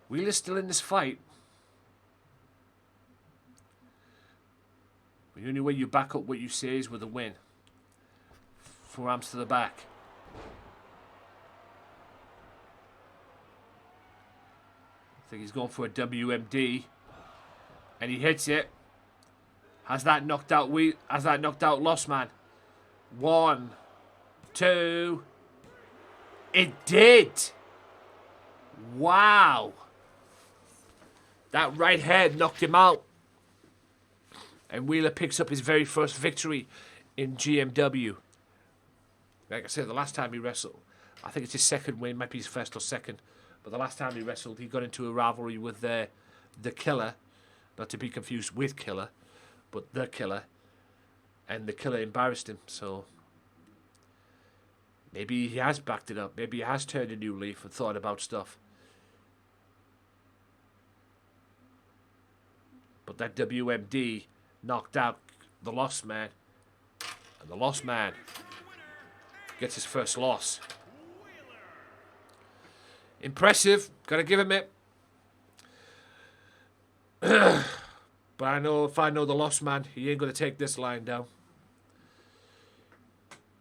Wheeler's still in this fight. The only way you back up what you say is with a win. Forearms to the back. I think he's going for a WMD. And he hits it. Has that knocked out Lost Man? 1, 2. It did. Wow. That right head knocked him out. And Wheeler picks up his very first victory in GMW. Like I said, the last time he wrestled, I think it's his second win, might be his first or second. But the last time he wrestled, he got into a rivalry with the Killer. Not to be confused with Killer, but the Killer. And the Killer embarrassed him, so... maybe he has backed it up. Maybe he has turned a new leaf and thought about stuff. But that WMD knocked out the Lost Man. And the Lost Man gets his first loss. Impressive. Gotta give him it. But I know if I know the Lost Man, he ain't gonna take this line down.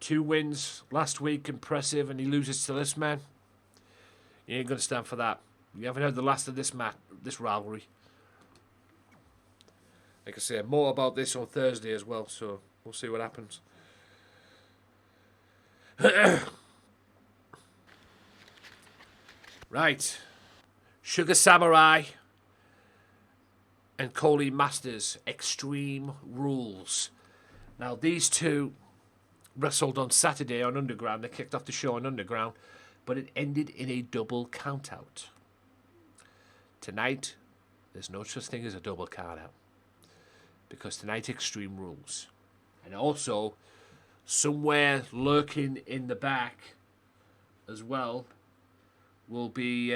2 wins last week, impressive, and he loses to this man. He ain't gonna stand for that. You haven't heard the last of this rivalry. Like I said, more about this on Thursday as well, so we'll see what happens. Right. Sugar Samurai and Coley Masters, Extreme Rules. Now, these two wrestled on Saturday on Underground. They kicked off the show on Underground, but it ended in a double countout. Tonight, there's no such thing as a double countout, because tonight Extreme Rules. And also, somewhere lurking in the back as well will be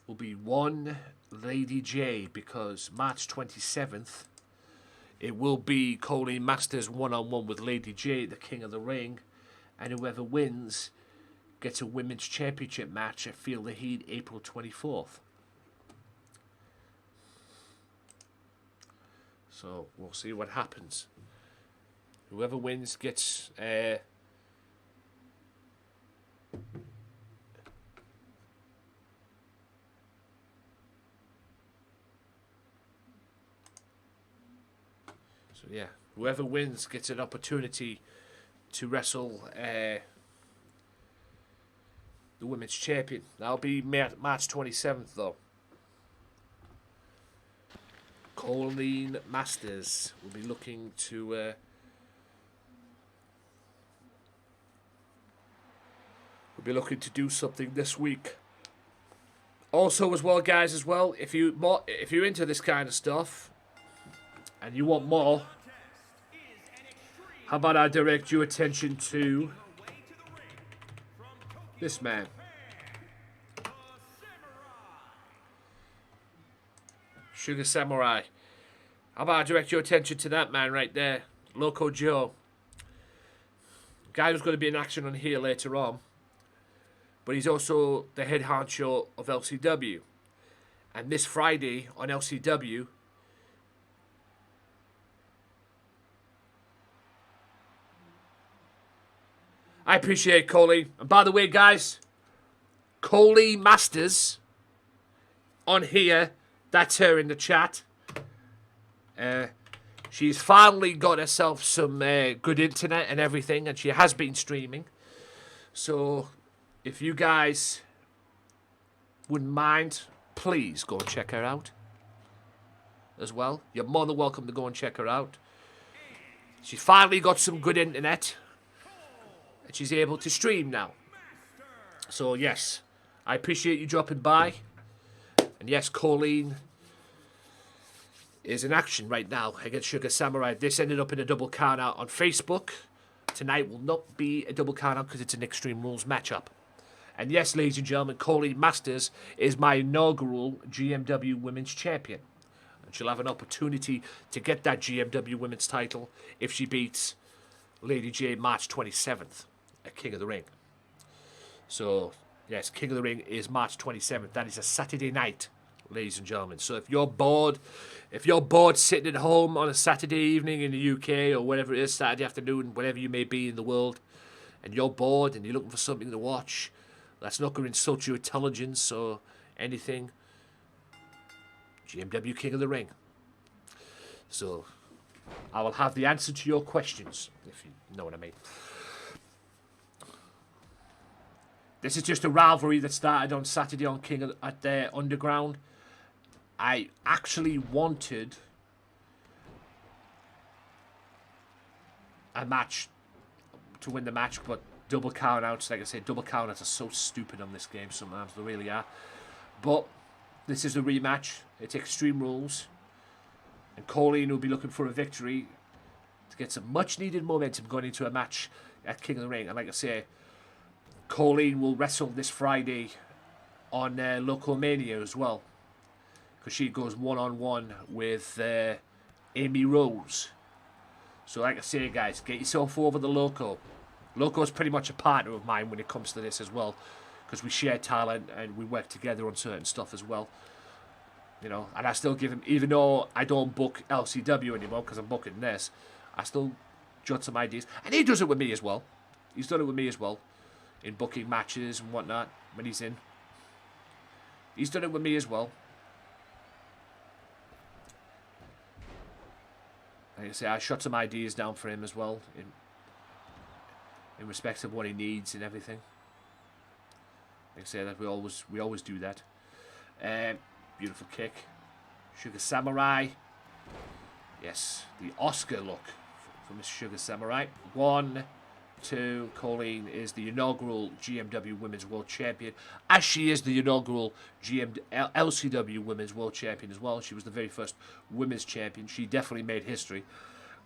one Lady J, because March 27th it will be Coley Masters one-on-one with Lady J, the King of the Ring, and whoever wins gets a Women's Championship match at Feel the Heat April 24th. So we'll see what happens. Whoever wins gets so yeah, whoever wins gets an opportunity to wrestle the women's champion. That'll be March 27th, though. Colleen Masters will be looking to do something this week. Also, as well, guys, if you're into this kind of stuff and you want more, how about I direct your attention to this man? Sugar Samurai. How about I direct your attention to that man right there? Loco Joe. Guy who's going to be in action on here later on. But he's also the head honcho of LCW. And this Friday on LCW, I appreciate Coley. And by the way, guys, Coley Masters on here. That's her in the chat. She's finally got herself some good internet and everything, and she has been streaming. So, if you guys wouldn't mind, please go and check her out as well. You're more than welcome to go and check her out. She's finally got some good internet, and she's able to stream now. So, yes, I appreciate you dropping by. And yes, Colleen is in action right now against Sugar Samurai. This ended up in a double count out on Facebook. Tonight will not be a double count out because it's an Extreme Rules matchup. And yes, ladies and gentlemen, Colleen Masters is my inaugural GMW Women's Champion. And she'll have an opportunity to get that GMW Women's title if she beats Lady J March 27th at King of the Ring. So, yes, King of the Ring is March 27th. That is a Saturday night, ladies and gentlemen. So if you're bored sitting at home on a Saturday evening in the UK or whatever it is, Saturday afternoon, wherever you may be in the world, and you're bored and you're looking for something to watch that's not going to insult your intelligence or anything, GMW King of the Ring. So I will have the answer to your questions, if you know what I mean. This is just a rivalry that started on Saturday on at the Underground. I actually wanted a match to win the match, but double count-outs, like I said, double count-outs are so stupid on this game sometimes. They really are. But this is a rematch. It's Extreme Rules. And Colleen will be looking for a victory to get some much-needed momentum going into a match at King of the Ring. And like I say, Colleen will wrestle this Friday on Local Mania as well, because she goes one-on-one with Amy Rose. So like I say, guys, get yourself over the Loco. Loco's pretty much a partner of mine when it comes to this as well, because we share talent and we work together on certain stuff as well. You know, and I still give him, even though I don't book LCW anymore because I'm booking this, I still jot some ideas. And he does it with me as well. He's done it with me as well, in booking matches and whatnot when he's in. He's done it with me as well. Like I say, I shot some ideas down for him as well in respect of what he needs and everything. Like I say, that we always do that. Beautiful kick. Sugar Samurai. Yes, the Oscar look from Miss Sugar Samurai. 1, 2. Colleen is the inaugural GMW Women's World Champion, as she is the inaugural LCW Women's World Champion as well. She was the very first Women's Champion. She definitely made history.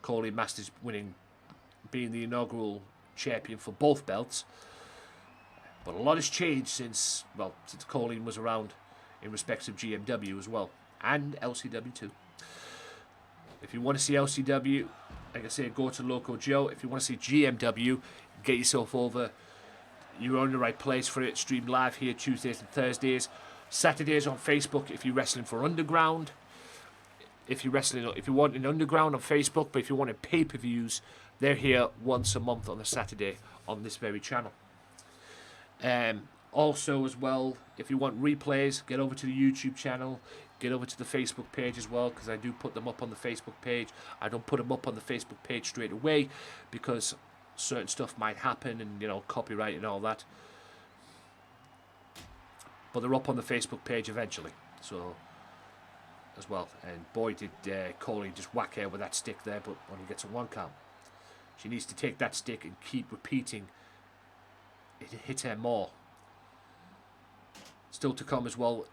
Colleen Masters being the inaugural champion for both belts. But a lot has changed since Colleen was around in respect of GMW as well, and LCW too. If you want to see LCW, like I say, go to Loco Joe. If you want to see GMW, get yourself over. You're in the right place for it. Streamed live here Tuesdays and Thursdays. Saturdays on Facebook if you're wrestling for Underground. If you want an Underground on Facebook, but if you want pay-per-views, they're here once a month on a Saturday on this very channel. Also, as well, if you want replays, get over to the YouTube channel, get over to the Facebook page as well, because I do put them up on the Facebook page. I don't put them up on the Facebook page straight away because certain stuff might happen and, you know, copyright and all that. but they're up on the Facebook page eventually. So, as well. And boy, did Coley just whack her with that stick there, but only gets a 1 count. She needs to take that stick and keep repeating it, hit her more. Still to come as well,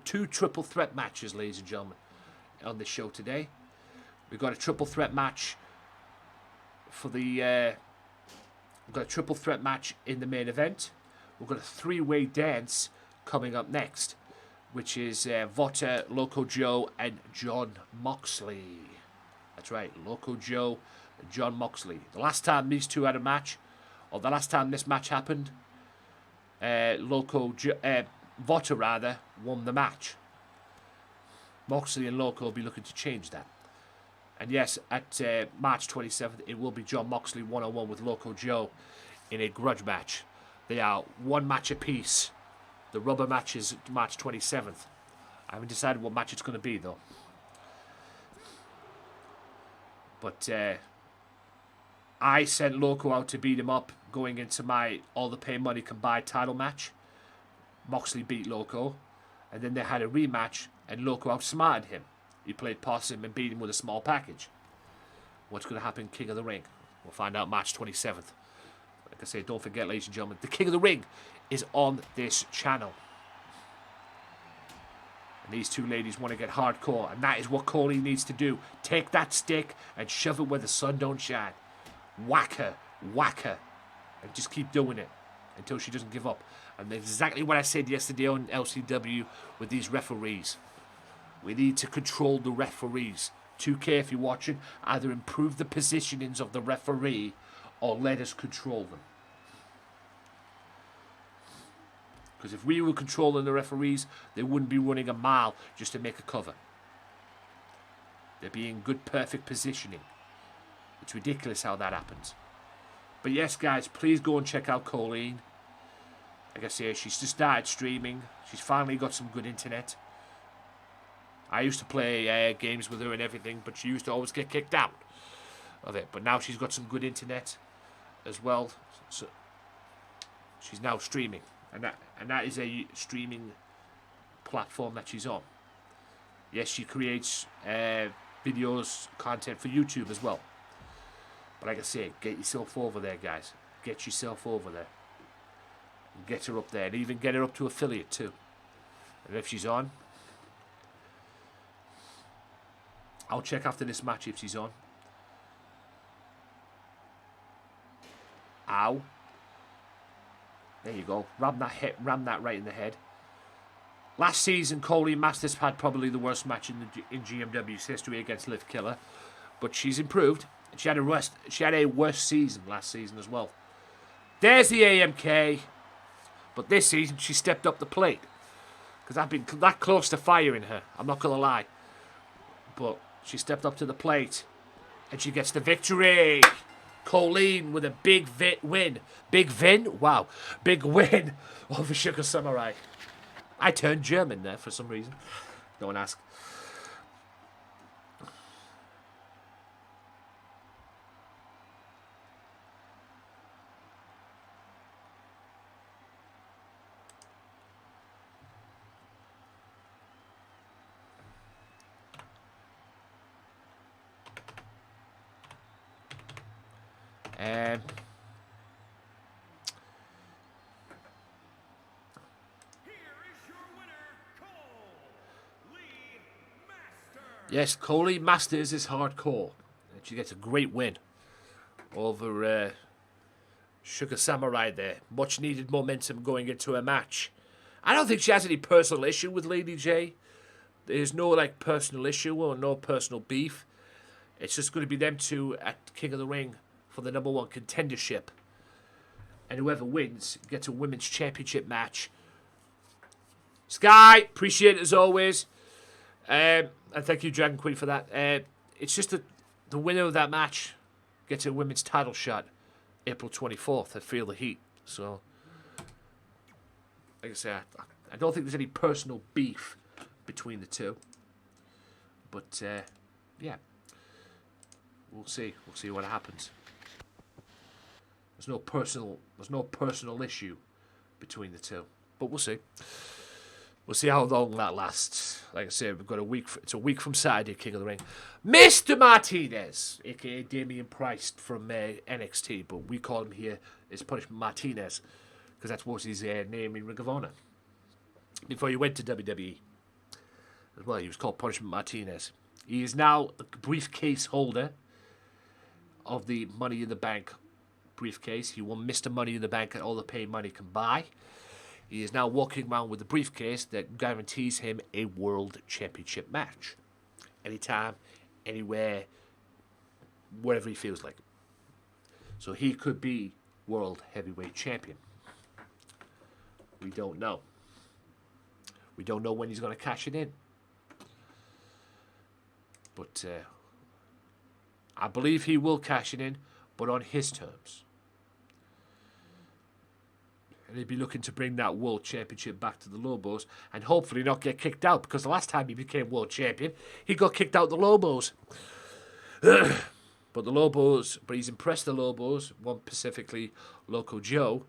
two triple threat matches, ladies and gentlemen, on this show today. We've got a triple threat match for the. We've got a triple threat match in the main event. We've got a 3-way dance coming up next, which is Vota, Loco Joe, and John Moxley. That's right, Loco Joe and John Moxley. The last time these two had a match, or the last time this match happened, Vota rather won the match. Moxley and Loco will be looking to change that. And yes, at March 27th, it will be John Moxley one-on-one with Loco Joe in a grudge match. They are 1 match apiece. The rubber match is March 27th. I haven't decided what match it's going to be, though. But I sent Loco out to beat him up going into my All the Pay Money Can Buy title match. Moxley beat Loco. And then they had a rematch, and Loco outsmarted him. He played possum and beat him with a small package. What's going to happen, King of the Ring? We'll find out March 27th. Like I say, don't forget, ladies and gentlemen, the King of the Ring is on this channel. And these two ladies want to get hardcore, and that is what Coley needs to do. Take that stick and shove it where the sun don't shine. Whack her, and just keep doing it until she doesn't give up. And that's exactly what I said yesterday on LCW with these referees. We need to control the referees. 2K, if you're watching, either improve the positionings of the referee or let us control them. Because if we were controlling the referees, they wouldn't be running a mile just to make a cover. They'd be in good, perfect positioning. It's ridiculous how that happens. But yes, guys, please go and check out Colleen. Like I say, she's just started streaming. She's finally got some good internet. I used to play games with her and everything, but she used to always get kicked out of it. But now she's got some good internet as well. So she's now streaming. And that is a streaming platform that she's on. Yes, she creates videos, content for YouTube as well. But like I say, get yourself over there, guys. Get yourself over there. And get her up there. And even get her up to affiliate too. And if she's on, I'll check after this match if she's on. Ow. There you go. Ram that right in the head. Last season, Colleen Masters had probably the worst match in GMW's history against Liv Killer. But she's improved. She had a worse season last season as well. There's the AMK. But this season, she stepped up the plate. Because I've been that close to firing her. I'm not going to lie. But she stepped up to the plate. And she gets the victory. Colleen with a big win. Big win? Wow. Big win over Sugar Samurai. I turned German there for some reason. Don't ask. Yes, Coley Masters is hardcore. And she gets a great win over Sugar Samurai there. Much needed momentum going into a match. I don't think she has any personal issue with Lady J. There's no personal issue or no personal beef. It's just going to be them two at King of the Ring for the #1 contendership. And whoever wins gets a women's championship match. Sky, appreciate it as always. And thank you, Dragon Queen, for that. It's just that the winner of that match gets a women's title shot April 24th at Feel the Heat. So, like I say, I don't think there's any personal beef between the two. But, yeah. We'll see. We'll see what happens. There's no personal issue between the two. But we'll see. We'll see how long that lasts. Like I said, we've got a week. It's a week from Saturday, King of the Ring. Mr. Martinez, a.k.a. Damian Price from NXT, but we call him here as Punishment Martinez, because that's what his name in Ring of Honor. Before he went to WWE as well, he was called Punishment Martinez. He is now the briefcase holder of the Money in the Bank briefcase. He won Mr. Money in the Bank and all the pay money can buy. He is now walking around with a briefcase that guarantees him a World Championship match. Anytime, anywhere, wherever he feels like. So he could be World Heavyweight Champion. We don't know. We don't know when he's going to cash it in. But I believe he will cash it in, but on his terms. And he'd be looking to bring that World Championship back to the Lobos and hopefully not get kicked out, because the last time he became World Champion, he got kicked out the Lobos. But he's impressed the Lobos, one specifically Loco Joe,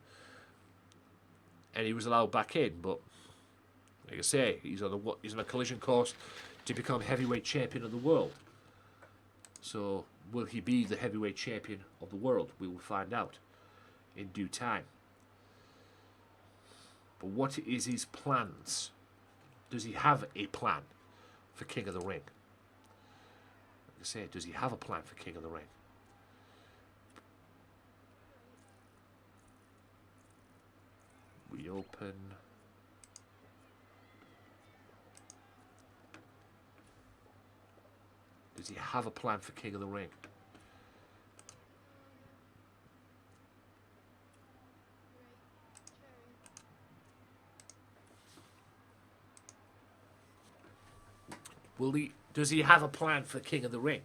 and he was allowed back in. But like I say, he's on a collision course to become heavyweight champion of the world. So will he be the heavyweight champion of the world? We will find out in due time. But what is his plans? Does he have a plan for King of the Ring? Like I say, does he have a plan for King of the Ring? We open. Does he have a plan for King of the Ring? Does he have a plan for King of the Ring?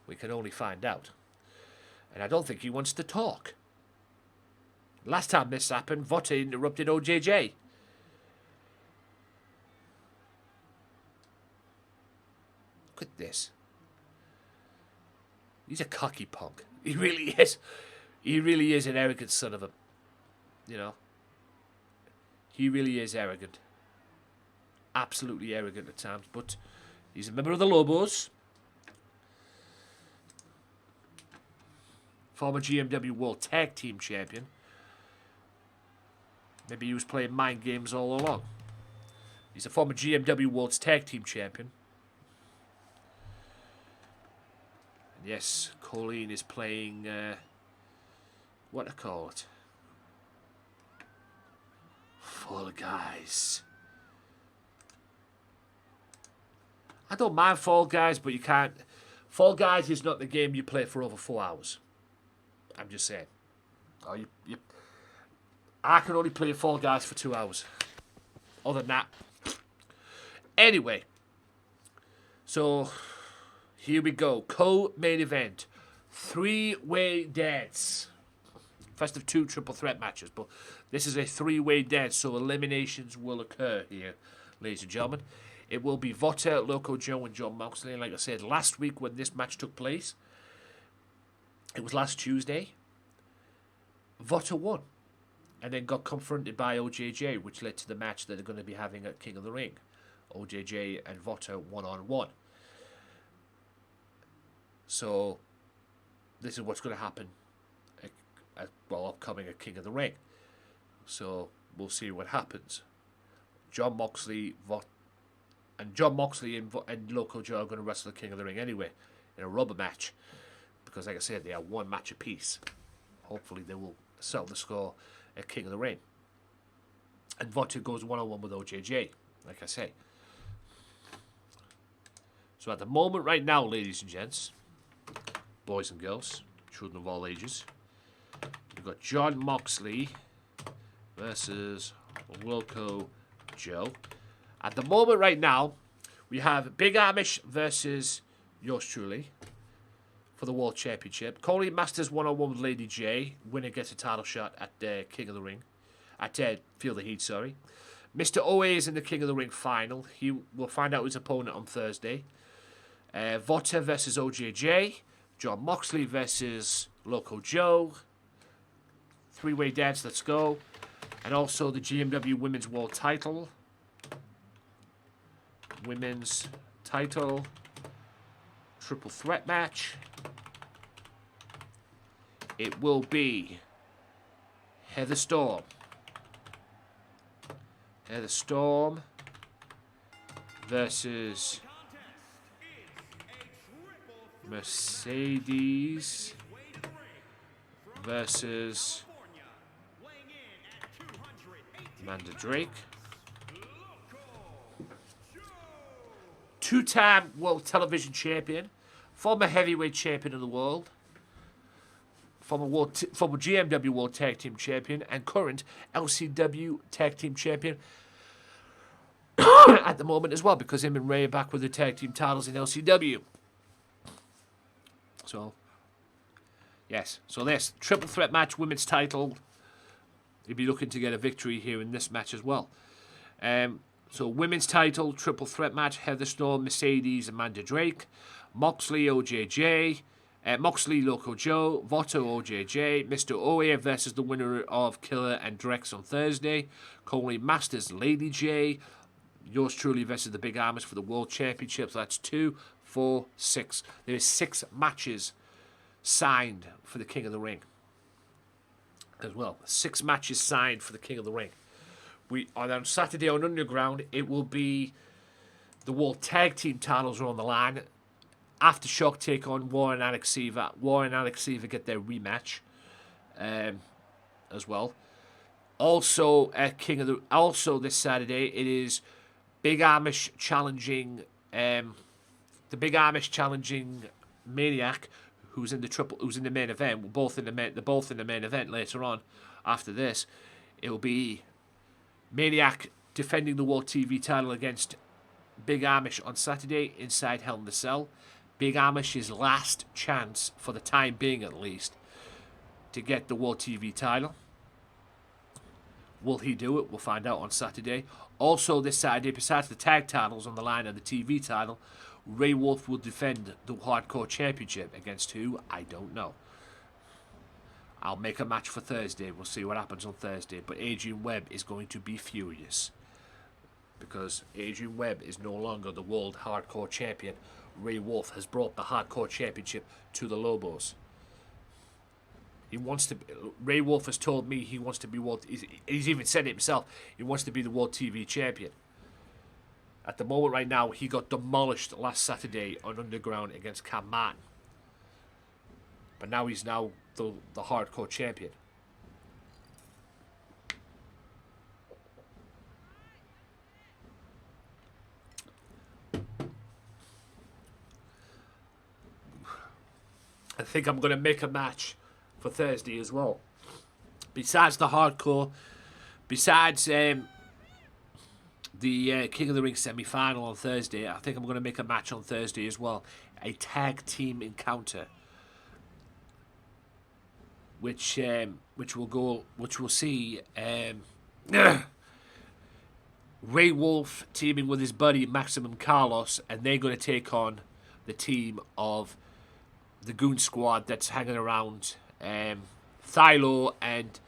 We can only find out. And I don't think he wants to talk. Last time this happened, Vota interrupted OJJ. Look at this. He's a cocky punk. He really is. He really is an arrogant son of a... You know. He really is arrogant. Absolutely arrogant at times, but he's a member of the Lobos. Former GMW World Tag Team Champion. Maybe he was playing mind games all along. He's a former GMW World Tag Team Champion. And yes, Colleen is playing... what do I call it? Fall Guys. I don't mind Fall Guys, but you can't... Fall Guys is not the game you play for over 4 hours. I'm just saying. Oh, I can only play Fall Guys for 2 hours. Other than that. Anyway. So, here we go. Co-main event. 3-way dance. First of 2 triple threat matches. But this is a 3-way dance, so eliminations will occur here, ladies and gentlemen. It will be Vota, Loco Joe, and John Moxley. And like I said, last week when this match took place, it was last Tuesday, Vota won. And then got confronted by OJJ, which led to the match that they're going to be having at King of the Ring. OJJ and Vota one-on-one. So, this is what's going to happen upcoming at King of the Ring. So, we'll see what happens. John Moxley, and Loco Joe are going to wrestle the King of the Ring anyway in a rubber match, because like I said, they are one match apiece. Hopefully they will settle the score at King of the Ring. And Vota goes one-on-one with OJJ, like I say. So at the moment right now, ladies and gents, boys and girls, children of all ages, we've got John Moxley versus Loco Joe. At the moment right now, we have Big Amish versus yours truly for the World Championship. Coley Masters one-on-one with Lady J. Winner gets a title shot at King of the Ring. At Feel the Heat, sorry. MR.OA is in the King of the Ring final. He will find out his opponent on Thursday. Vota versus OJJ. John Moxley versus Loco Joe. 3-way dance, let's go. And also the GMW Women's World title. women's title triple threat match. It will be Heather Storm versus Mercedes versus Amanda Drake. Two-time World Television Champion, former heavyweight champion of the world, former GMW World Tag Team Champion, and current LCW Tag Team Champion at the moment as well, because him and Ray are back with the tag team titles in LCW. So, yes. So this triple threat match, women's title. You'll be looking to get a victory here in this match as well. So women's title, triple threat match, Heather Storm, Mercedes, Amanda Drake, Moxley, OJJ, Moxley, Loco Joe, Votto, OJJ, MR.OA versus the winner of Killer and Drex on Thursday, Coley Masters, Lady J, yours truly versus the Big Armors for the World Championship. So that's 2, 4, 6. There is 6 matches signed for the King of the Ring as well. 6 matches signed for the King of the Ring. On Saturday on Underground, it will be the World Tag Team titles are on the line. Aftershock take on War and Alex Seaver. War and Alex Seaver get their rematch as well. Also, this Saturday, it is Big Amish challenging the Big Amish challenging Maniac, who's in the main event. They're both in the main event later on. After this, it will be Maniac defending the World TV title against Big Amish on Saturday inside Hell in the Cell. Big Amish's last chance, for the time being at least, to get the World TV title. Will he do it? We'll find out on Saturday. Also this Saturday, besides the tag titles on the line and the TV title, Ray Wolf will defend the Hardcore Championship against who? I don't know. I'll make a match for Thursday. We'll see what happens on Thursday. But Adrian Webb is going to be furious, because Adrian Webb is no longer the World Hardcore Champion. Ray Wolf has brought the Hardcore Championship to the Lobos. Ray Wolf has told me he wants to be he's even said it himself. He wants to be the World TV Champion. At the moment right now, he got demolished last Saturday on Underground against Cam Martin. But now he's the Hardcore Champion. I think I'm going to make a match for Thursday as well. Besides the Hardcore, besides the King of the Ring semi-final on Thursday, I think I'm going to make a match on Thursday as well. A tag team encounter, which will see Ray Wolf teaming with his buddy Maximum Carlos, and they're going to take on the team of the Goon Squad that's hanging around Thylo and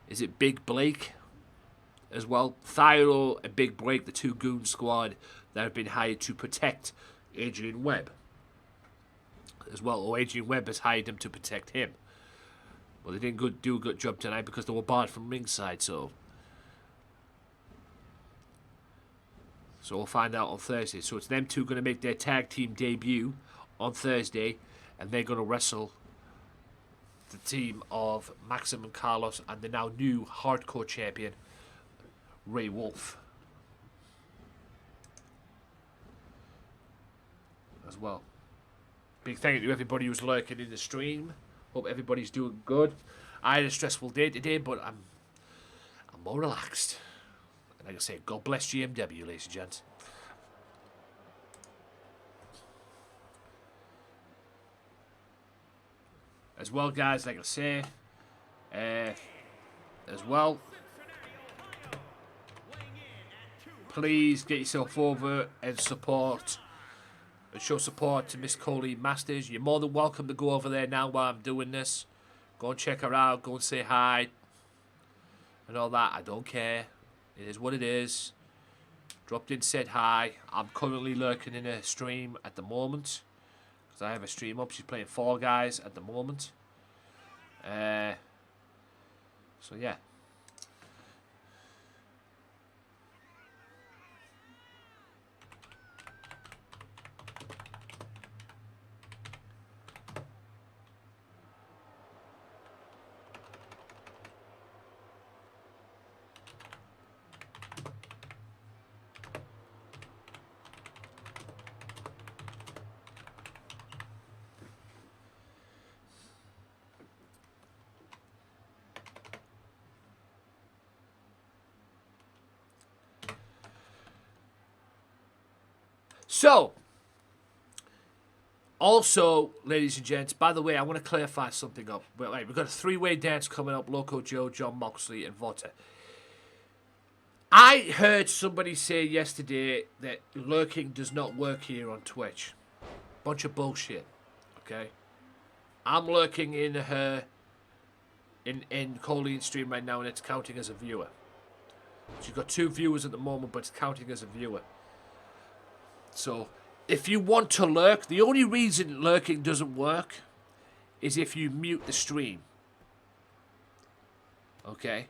is it Big Blake as well? Thylo and Big Blake, the 2 Goon Squad that have been hired to protect Adrian Webb as well. Or Adrian Webb has hired them to protect him. Well, they didn't do a good job tonight because they were barred from ringside, so we'll find out on Thursday. So it's them 2 going to make their tag team debut on Thursday, and they're going to wrestle the team of Maximum Carlos and the now new Hardcore Champion, Ray Wolf, as well. Big thank you to everybody who's lurking in the stream. Hope everybody's doing good. I had a stressful day today, but I'm more relaxed. And like I say, God bless GMW, ladies and gents. As well, guys, like I say, as well, please get yourself over and support and show support to Miss Coley Masters. You're more than welcome to go over there now while I'm doing this. Go and check her out. Go and say hi and all that. I don't care. It is what it is. Dropped in, said hi. I'm currently lurking in a stream at the moment. Because I have a stream up. She's playing Fall Guys at the moment. So yeah. So, also, ladies and gents, by the way, I want to clarify something up. Wait, we've got a three-way dance coming up. Loco Joe, John Moxley, and Vota. I heard somebody say yesterday that lurking does not work here on Twitch. Bunch of bullshit. Okay? I'm lurking in Colleen's stream right now, and it's counting as a viewer. She's got 2 viewers at the moment, but it's counting as a viewer. So, if you want to lurk, the only reason lurking doesn't work is if you mute the stream. Okay?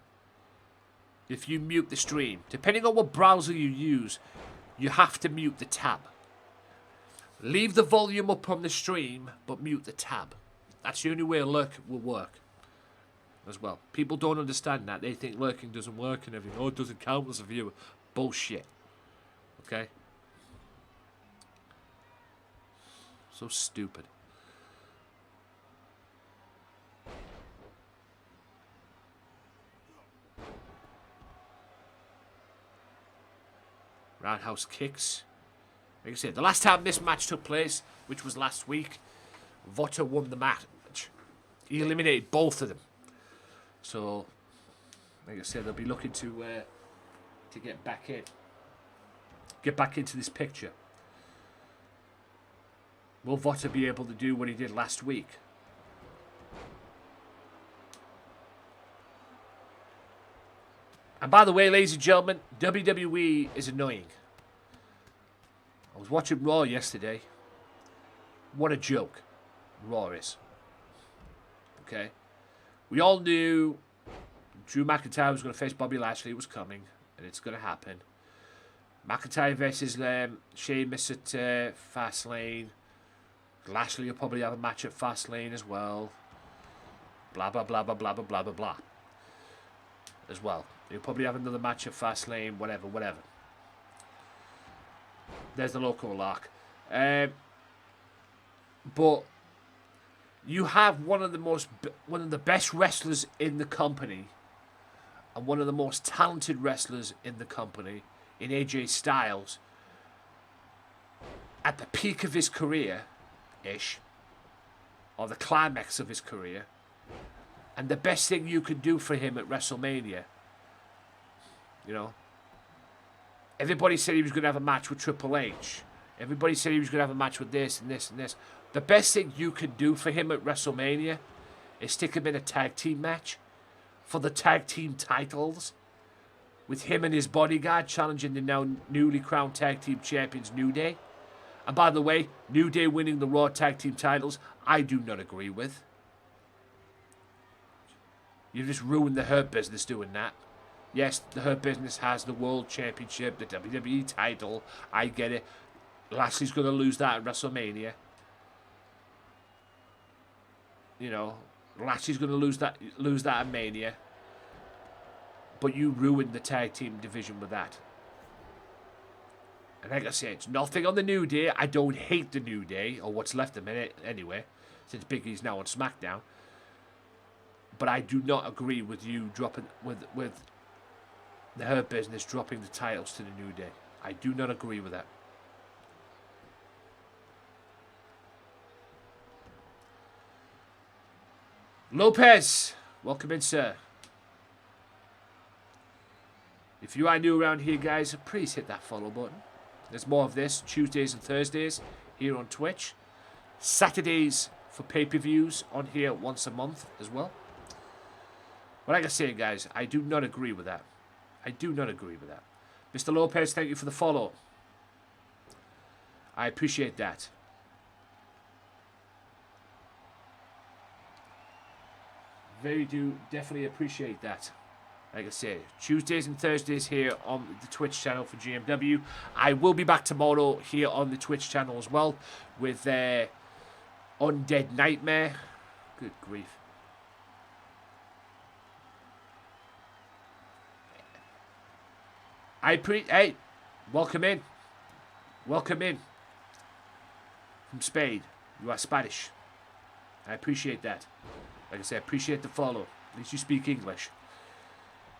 If you mute the stream. Depending on what browser you use, you have to mute the tab. Leave the volume up on the stream, but mute the tab. That's the only way a lurk will work. As well. People don't understand that. They think lurking doesn't work and everything. Oh, it doesn't count as a viewer. Bullshit. Okay? So stupid. Roundhouse kicks. Like I said, the last time this match took place, which was last week, Vota won the match. He eliminated both of them. So, like I said, they'll be looking to get back in. Get back into this picture. Will Vota be able to do what he did last week? And by the way, ladies and gentlemen, WWE is annoying. I was watching Raw yesterday. What a joke Raw is. Okay? We all knew Drew McIntyre was going to face Bobby Lashley. It was coming, and it's going to happen. McIntyre versus Sheamus at Fastlane. Lashley will probably have a match at Fastlane as well. Blah, blah, blah, blah, blah, blah, blah, blah, blah. As well. He'll probably have another match at Fastlane, whatever, whatever. There's the local lark. But you have one of the best wrestlers in the company and one of the most talented wrestlers in the company in AJ Styles at the peak of his career-ish, or the climax of his career, and the best thing you could do for him at WrestleMania, you know, everybody said he was going to have a match with Triple H. Everybody said he was going to have a match with this and this and this. The best thing you could do for him at WrestleMania is stick him in a tag team match for the tag team titles with him and his bodyguard challenging the now newly crowned tag team champions New Day. And by the way, New Day winning the Raw tag team titles, I do not agree with. You just ruined the Hurt Business doing that. Yes, the Hurt Business has the World Championship, the WWE title. I get it. Lashley's going to lose that at WrestleMania. You know, Lashley's going to lose that at Mania. But you ruined the tag team division with that. And like I say, it's nothing on the New Day. I don't hate the New Day, or what's left of it anyway, since Big E's now on SmackDown. But I do not agree with you dropping with the Hurt Business dropping the titles to the New Day. I do not agree with that. Lopez, welcome in, sir. If you are new around here, guys, please hit that follow button. There's more of this Tuesdays and Thursdays here on Twitch. Saturdays for pay-per-views on here once a month as well. But like I say, guys, I do not agree with that. I do not agree with that. Mr. Lopez, thank you for the follow. I appreciate that. Definitely appreciate that. Like I say, Tuesdays and Thursdays here on the Twitch channel for GMW. I will be back tomorrow here on the Twitch channel as well with Undead Nightmare. Good grief. Hey, welcome in. Welcome in. From Spain. You are Spanish. I appreciate that. Like I say, I appreciate the follow. At least you speak English.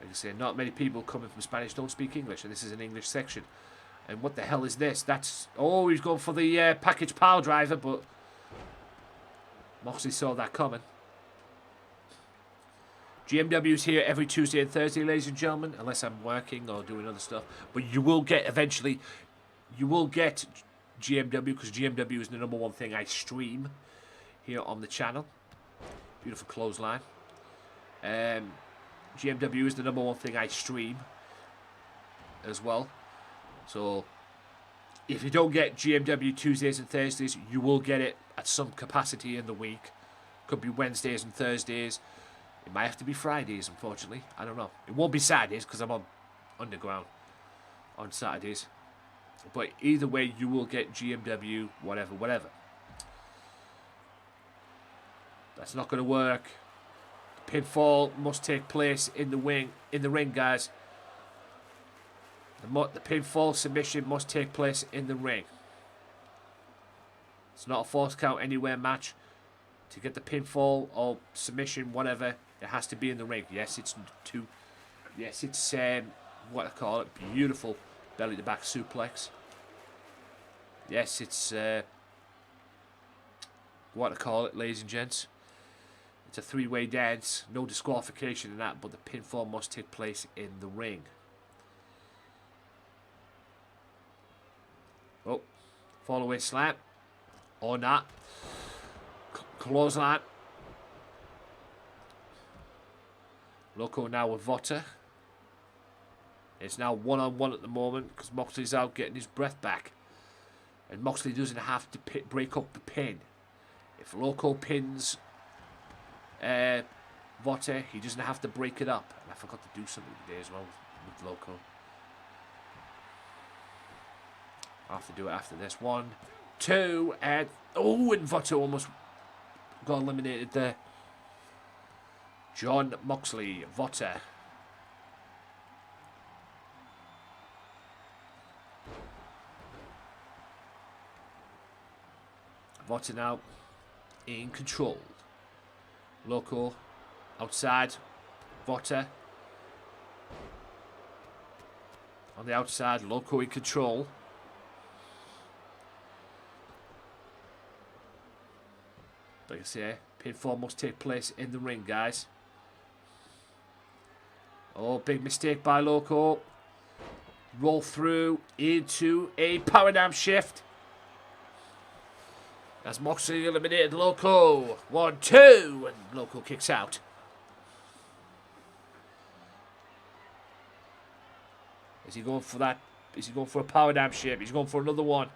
Like I say, not many people coming from Spanish don't speak English, and this is an English section. And what the hell is this? That's... Oh, he's going for the package pile driver, but... Moxley saw that coming. GMW's here every Tuesday and Thursday, ladies and gentlemen, unless I'm working or doing other stuff. But you will get, eventually, you will get GMW, because GMW is the #1 thing I stream here on the channel. Beautiful clothesline. GMW is the #1 thing I stream as well. So, if you don't get GMW Tuesdays and Thursdays, you will get it at some capacity in the week. Could be Wednesdays and Thursdays. It might have to be Fridays, unfortunately. I don't know. It won't be Saturdays, because I'm on Underground on Saturdays. But either way, you will get GMW, whatever. That's not going to work. The pinfall must take place in the ring, guys. The pinfall submission must take place in the ring. It's not a false count anywhere match. To get the pinfall or submission, whatever, it has to be in the ring. Yes, it's what I call it, beautiful belly to back suplex. Yes, it's what I call it, ladies and gents. It's a three-way dance, no disqualification in that, but the pinfall must take place in the ring. Oh, fall away slam. Or not. Clothesline. Loco now with Vota. It's now one-on-one at the moment because Moxley's out getting his breath back. And Moxley doesn't have to break up the pin. If Loco pins Vota, he doesn't have to break it up. And I forgot to do something today as well with Loco. I'll have to do it after this. 1, 2, and... Oh, and Vota almost got eliminated there. John Moxley, Vota. Vota now in control. Loco outside. Vota on the outside. Loco in control. Like I say, pinfall must take place in the ring, guys. Oh, big mistake by Loco. Roll through into a paradigm shift. As Moxley eliminated Loco. 1, 2, and Loco kicks out. Is he going for that? Is he going for a paradigm shift? He's going for another one.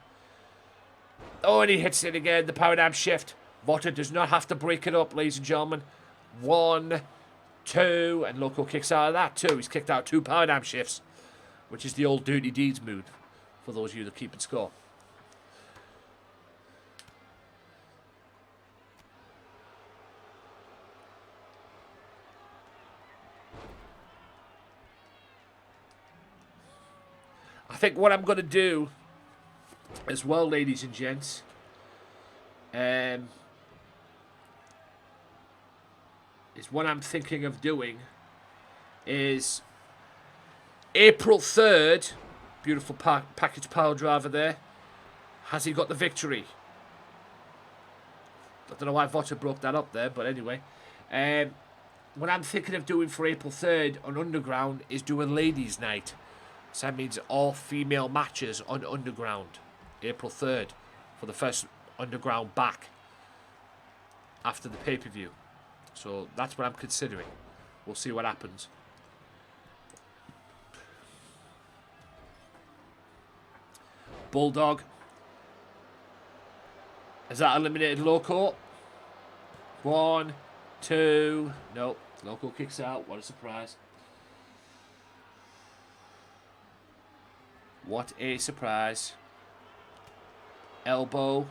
Oh, and he hits it again, the paradigm shift. Vota does not have to break it up, ladies and gentlemen. 1, 2, and Loco kicks out of that too. He's kicked out 2 paradigm shifts, which is the old Dirty Deeds move, for those of you that keep it score. I think what I'm going to do as well, ladies and gents, is what I'm thinking of doing is April 3rd, beautiful package pile driver there. Has he got the victory? I don't know why Vota broke that up there, but anyway. What I'm thinking of doing for April 3rd on Underground is doing Ladies' Night. So that means all female matches on Underground. April 3rd for the first Underground back after the pay-per-view. So that's what I'm considering. We'll see what happens. Bulldog. Has that eliminated Loco? 1, 2. Nope. Loco kicks out. What a surprise. What a surprise. Elbow.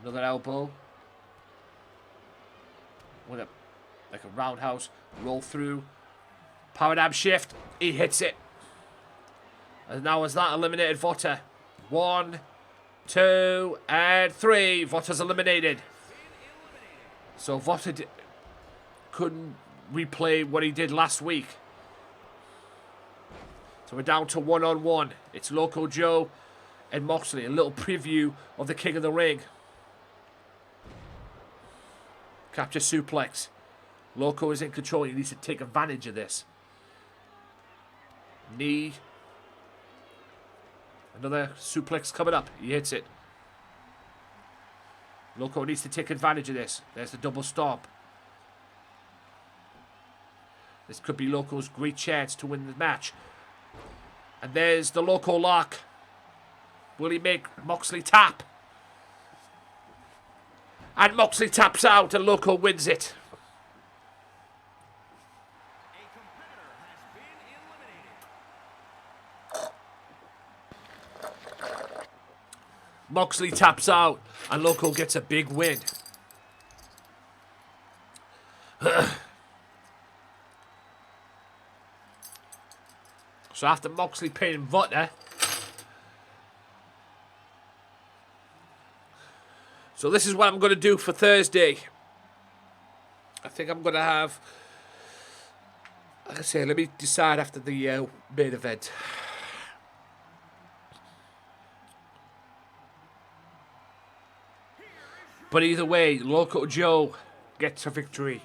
Another elbow. With a, like a roundhouse. Roll through. Paradigm shift. He hits it. And now has that eliminated Vota? 1, 2, and 3. Vota's eliminated. So Vota couldn't replay what he did last week. So we're down to 1-on-1. It's Loco Joe and Moxley. A little preview of the King of the Ring. Capture suplex. Loco is in control. He needs to take advantage of this. Knee. Another suplex coming up. He hits it. Loco needs to take advantage of this. There's the double stomp. This could be Loco's great chance to win the match. And there's the Loco lock. Will he make Moxley tap? And Moxley taps out and Loco wins it. Moxley taps out and Loco gets a big win. So after Moxley pinning Vota, so this is what I'm going to do for Thursday. I think I'm going to have, like I say, let me decide after the main event. But either way, Loco Joe gets a victory.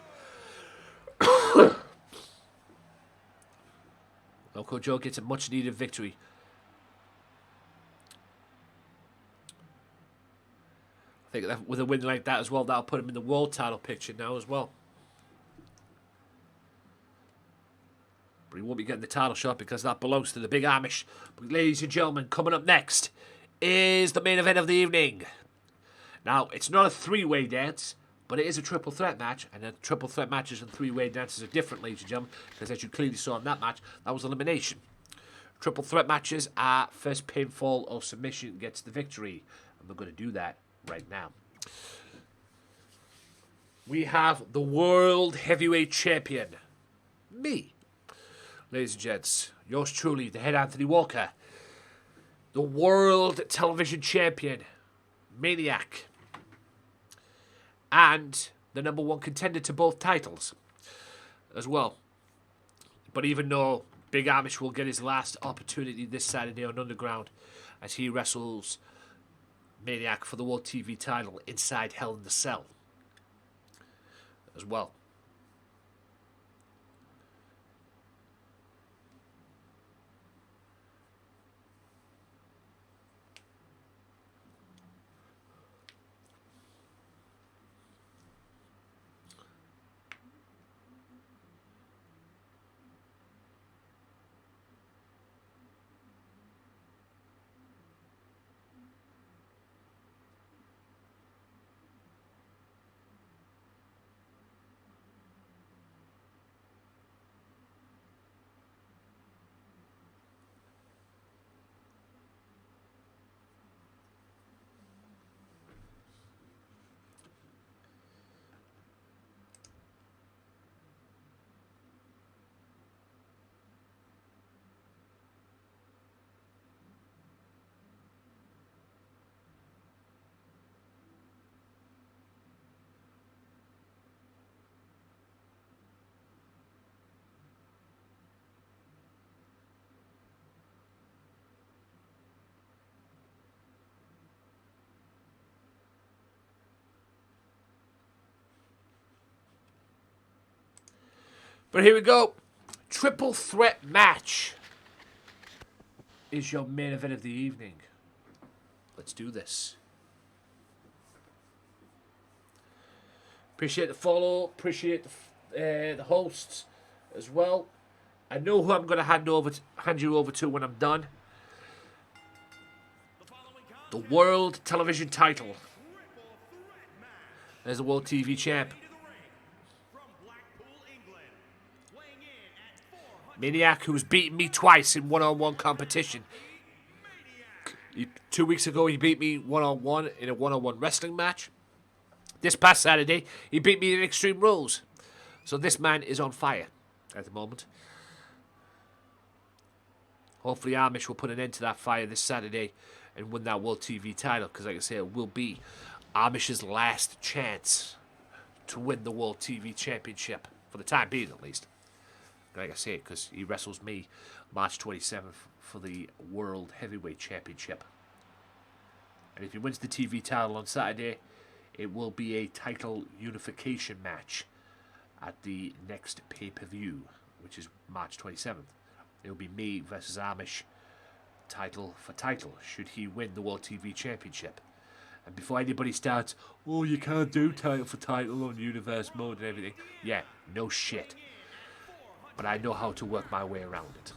Loco Joe gets a much needed victory. I think that with a win like that as well, that'll put him in the world title picture now as well. But he won't be getting the title shot because that belongs to the Big Amish. But ladies and gentlemen, coming up next is the main event of the evening. Now, it's not a three-way dance, but it is a triple threat match, and the triple threat matches and three-way dances are different, ladies and gentlemen, because as you clearly saw in that match, that was elimination. Triple threat matches are first pinfall or submission gets the victory, and we're going to do that right now. We have the World Heavyweight Champion, me, ladies and gents, yours truly, the head Anthony Walker, the World Television Champion, Maniac, and the #1 contender to both titles as well. But even though Big Amish will get his last opportunity this Saturday on Underground as he wrestles Maniac for the World TV title inside Hell in the Cell as well. But here we go. Triple threat match is your main event of the evening. Let's do this. Appreciate the follow. Appreciate the hosts as well. I know who I'm going to hand you over to when I'm done. The World Television title. There's the World TV Champ. Maniac, who's beaten me twice in one-on-one competition. 2 weeks ago, he beat me one-on-one in a one-on-one wrestling match. This past Saturday, he beat me in Extreme Rules. So this man is on fire at the moment. Hopefully Amish will put an end to that fire this Saturday and win that World TV title. Because like I say, it will be Amish's last chance to win the World TV Championship. For the time being, at least. Like I say, because he wrestles me March 27th for the World Heavyweight Championship. And if he wins the TV title on Saturday, it will be a title unification match at the next pay-per-view, which is March 27th. It will be me versus Amish, title for title, should he win the World TV Championship. And before anybody starts, oh, you can't do title for title on Universe mode and everything. Yeah, no shit. But I know how to work my way around it.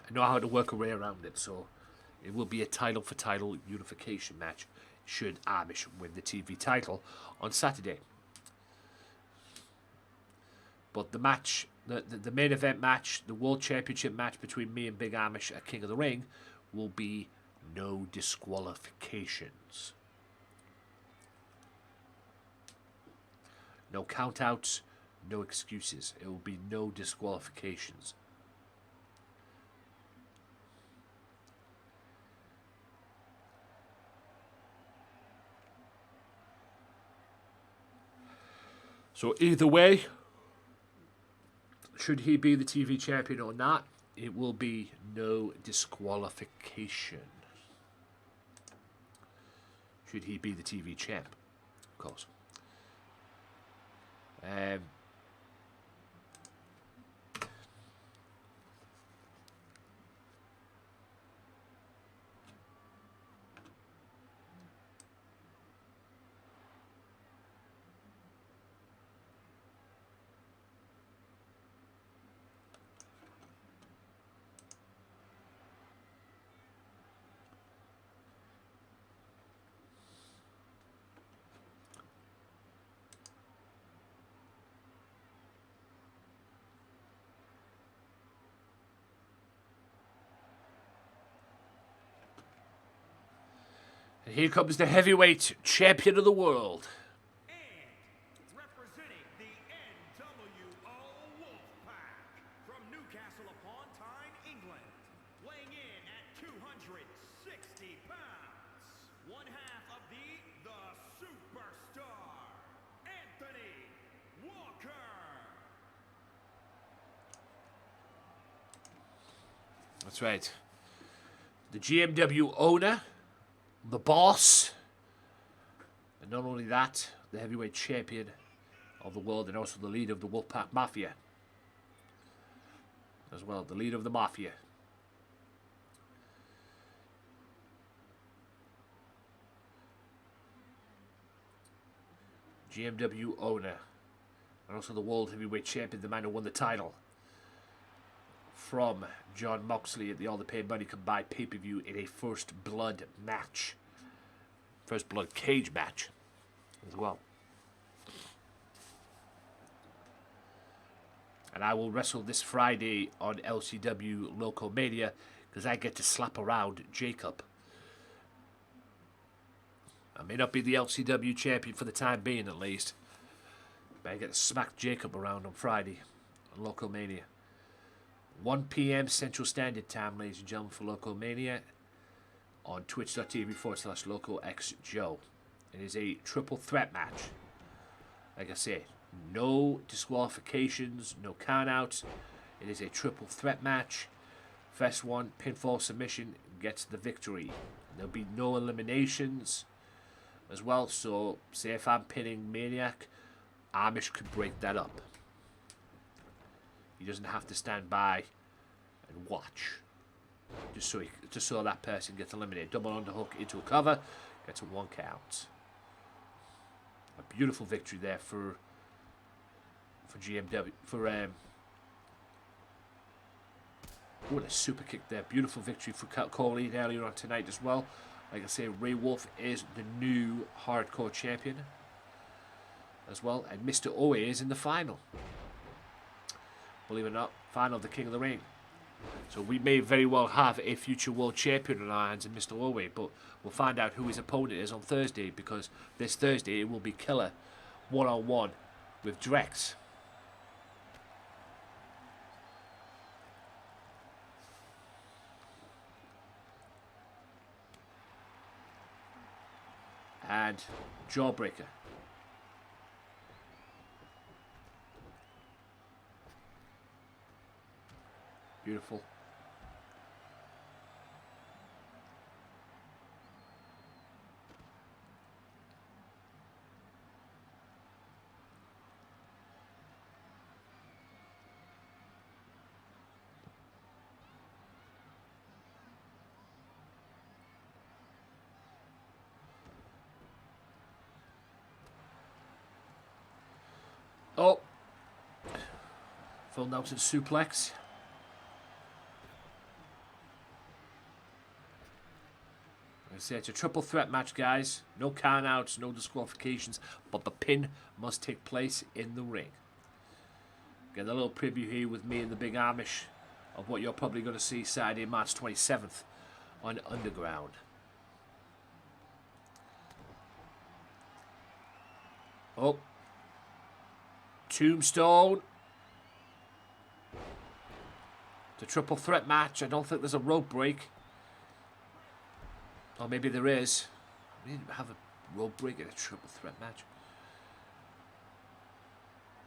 I know how to work a way around it, so it will be a title for title unification match should Amish win the TV title on Saturday. But the match, the main event match, the World Championship match between me and Big Amish at King of the Ring will be no disqualifications. No countouts. No excuses. It will be no disqualifications. So either way, should he be the TV champion or not, it will be no disqualification. Should he be the TV champ, of course. And here comes the heavyweight champion of the world. And representing the NWO Wolfpack from Newcastle upon Tyne, England, weighing in at 260 pounds, one half of the Superstar, Anthony Walker. That's right. The GMW owner, the boss, and not only that, the heavyweight champion of the world and also the leader of the Wolfpack Mafia. As well, the leader of the Mafia. GMW owner and also the world heavyweight champion, the man who won the title from John Moxley at the All the Pay Money Combined pay-per-view in a First Blood match. First Blood cage match as well. And I will wrestle this Friday on LCW Local Mania because I get to slap around Jacob. I may not be the LCW champion for the time being at least, but I get to smack Jacob around on Friday on Local Mania. 1 p.m. Central Standard Time, ladies and gentlemen, for Local Mania on twitch.tv/LocalXJoe. It is a triple threat match. Like I said, no disqualifications, no countouts. It is a triple threat match. First one, pinfall submission, gets the victory. There'll be no eliminations as well. So, say if I'm pinning Maniac, Amish could break that up. He doesn't have to stand by and watch. Just so that person gets eliminated. Double underhook into a cover, gets a 1 count. A beautiful victory there for What a super kick there. Beautiful victory for Colleen earlier on tonight as well. Like I say, Ray Wolf is the new hardcore champion as well. And MR.OA is in the final. Believe it or not, final of the King of the Ring. So we may very well have a future world champion in our hands in MR.OA, but we'll find out who his opponent is on Thursday, because this Thursday it will be Killer one-on-one with Drex. And Jawbreaker. Beautiful. Oh. Full Nelson suplex. I say it's a triple threat match, guys. No countouts, no disqualifications, but the pin must take place in the ring. Get a little preview here with me and the Big Amish of what you're probably going to see Saturday, March 27th on Underground. Oh. Tombstone. It's a triple threat match. I don't think there's a rope break. Or maybe there is. We didn't have a rope break in a triple threat match.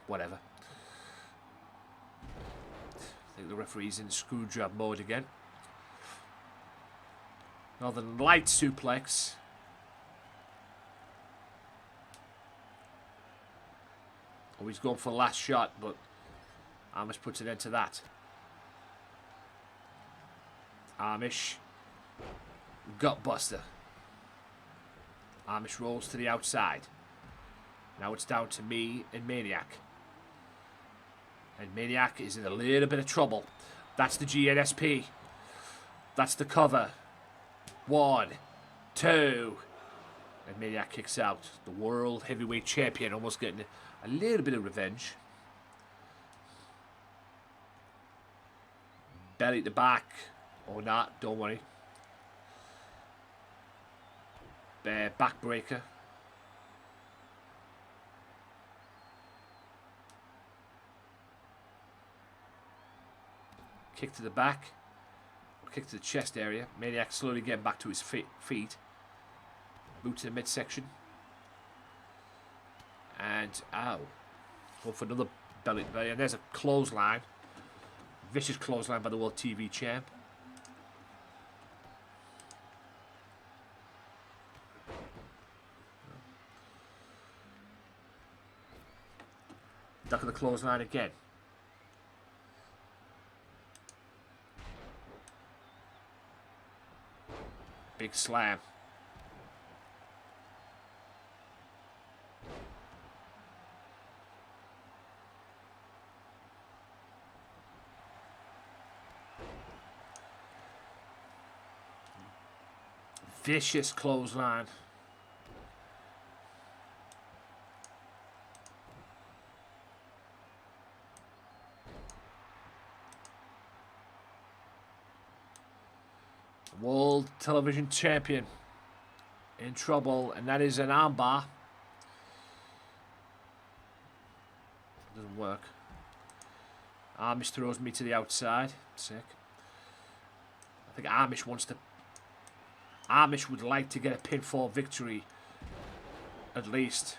Whatever. I think the referee's in screw job mode again. Northern Light suplex. Oh, he's going for the last shot, but Amish puts an end to that. Amish. Gutbuster. Amish rolls to the outside. Now it's down to me and Maniac. And Maniac is in a little bit of trouble. That's the GNSP. That's the cover. 1, 2. And Maniac kicks out. The World Heavyweight Champion almost getting a little bit of revenge. Belly at the back. Or not, don't worry. Backbreaker. Kick to the back. Kick to the chest area. Maniac slowly getting back to his feet. Boot to the midsection. And, ow. Go for another belly to belly. And there's a clothesline. Vicious clothesline by the World TV Champ. Duck of the clothesline again. Big slam. Vicious clothesline. World Television Champion in trouble, and that is an armbar. Doesn't work. Amish throws me to the outside. Sick. I think Amish wants to. Amish would like to get a pinfall victory, at least.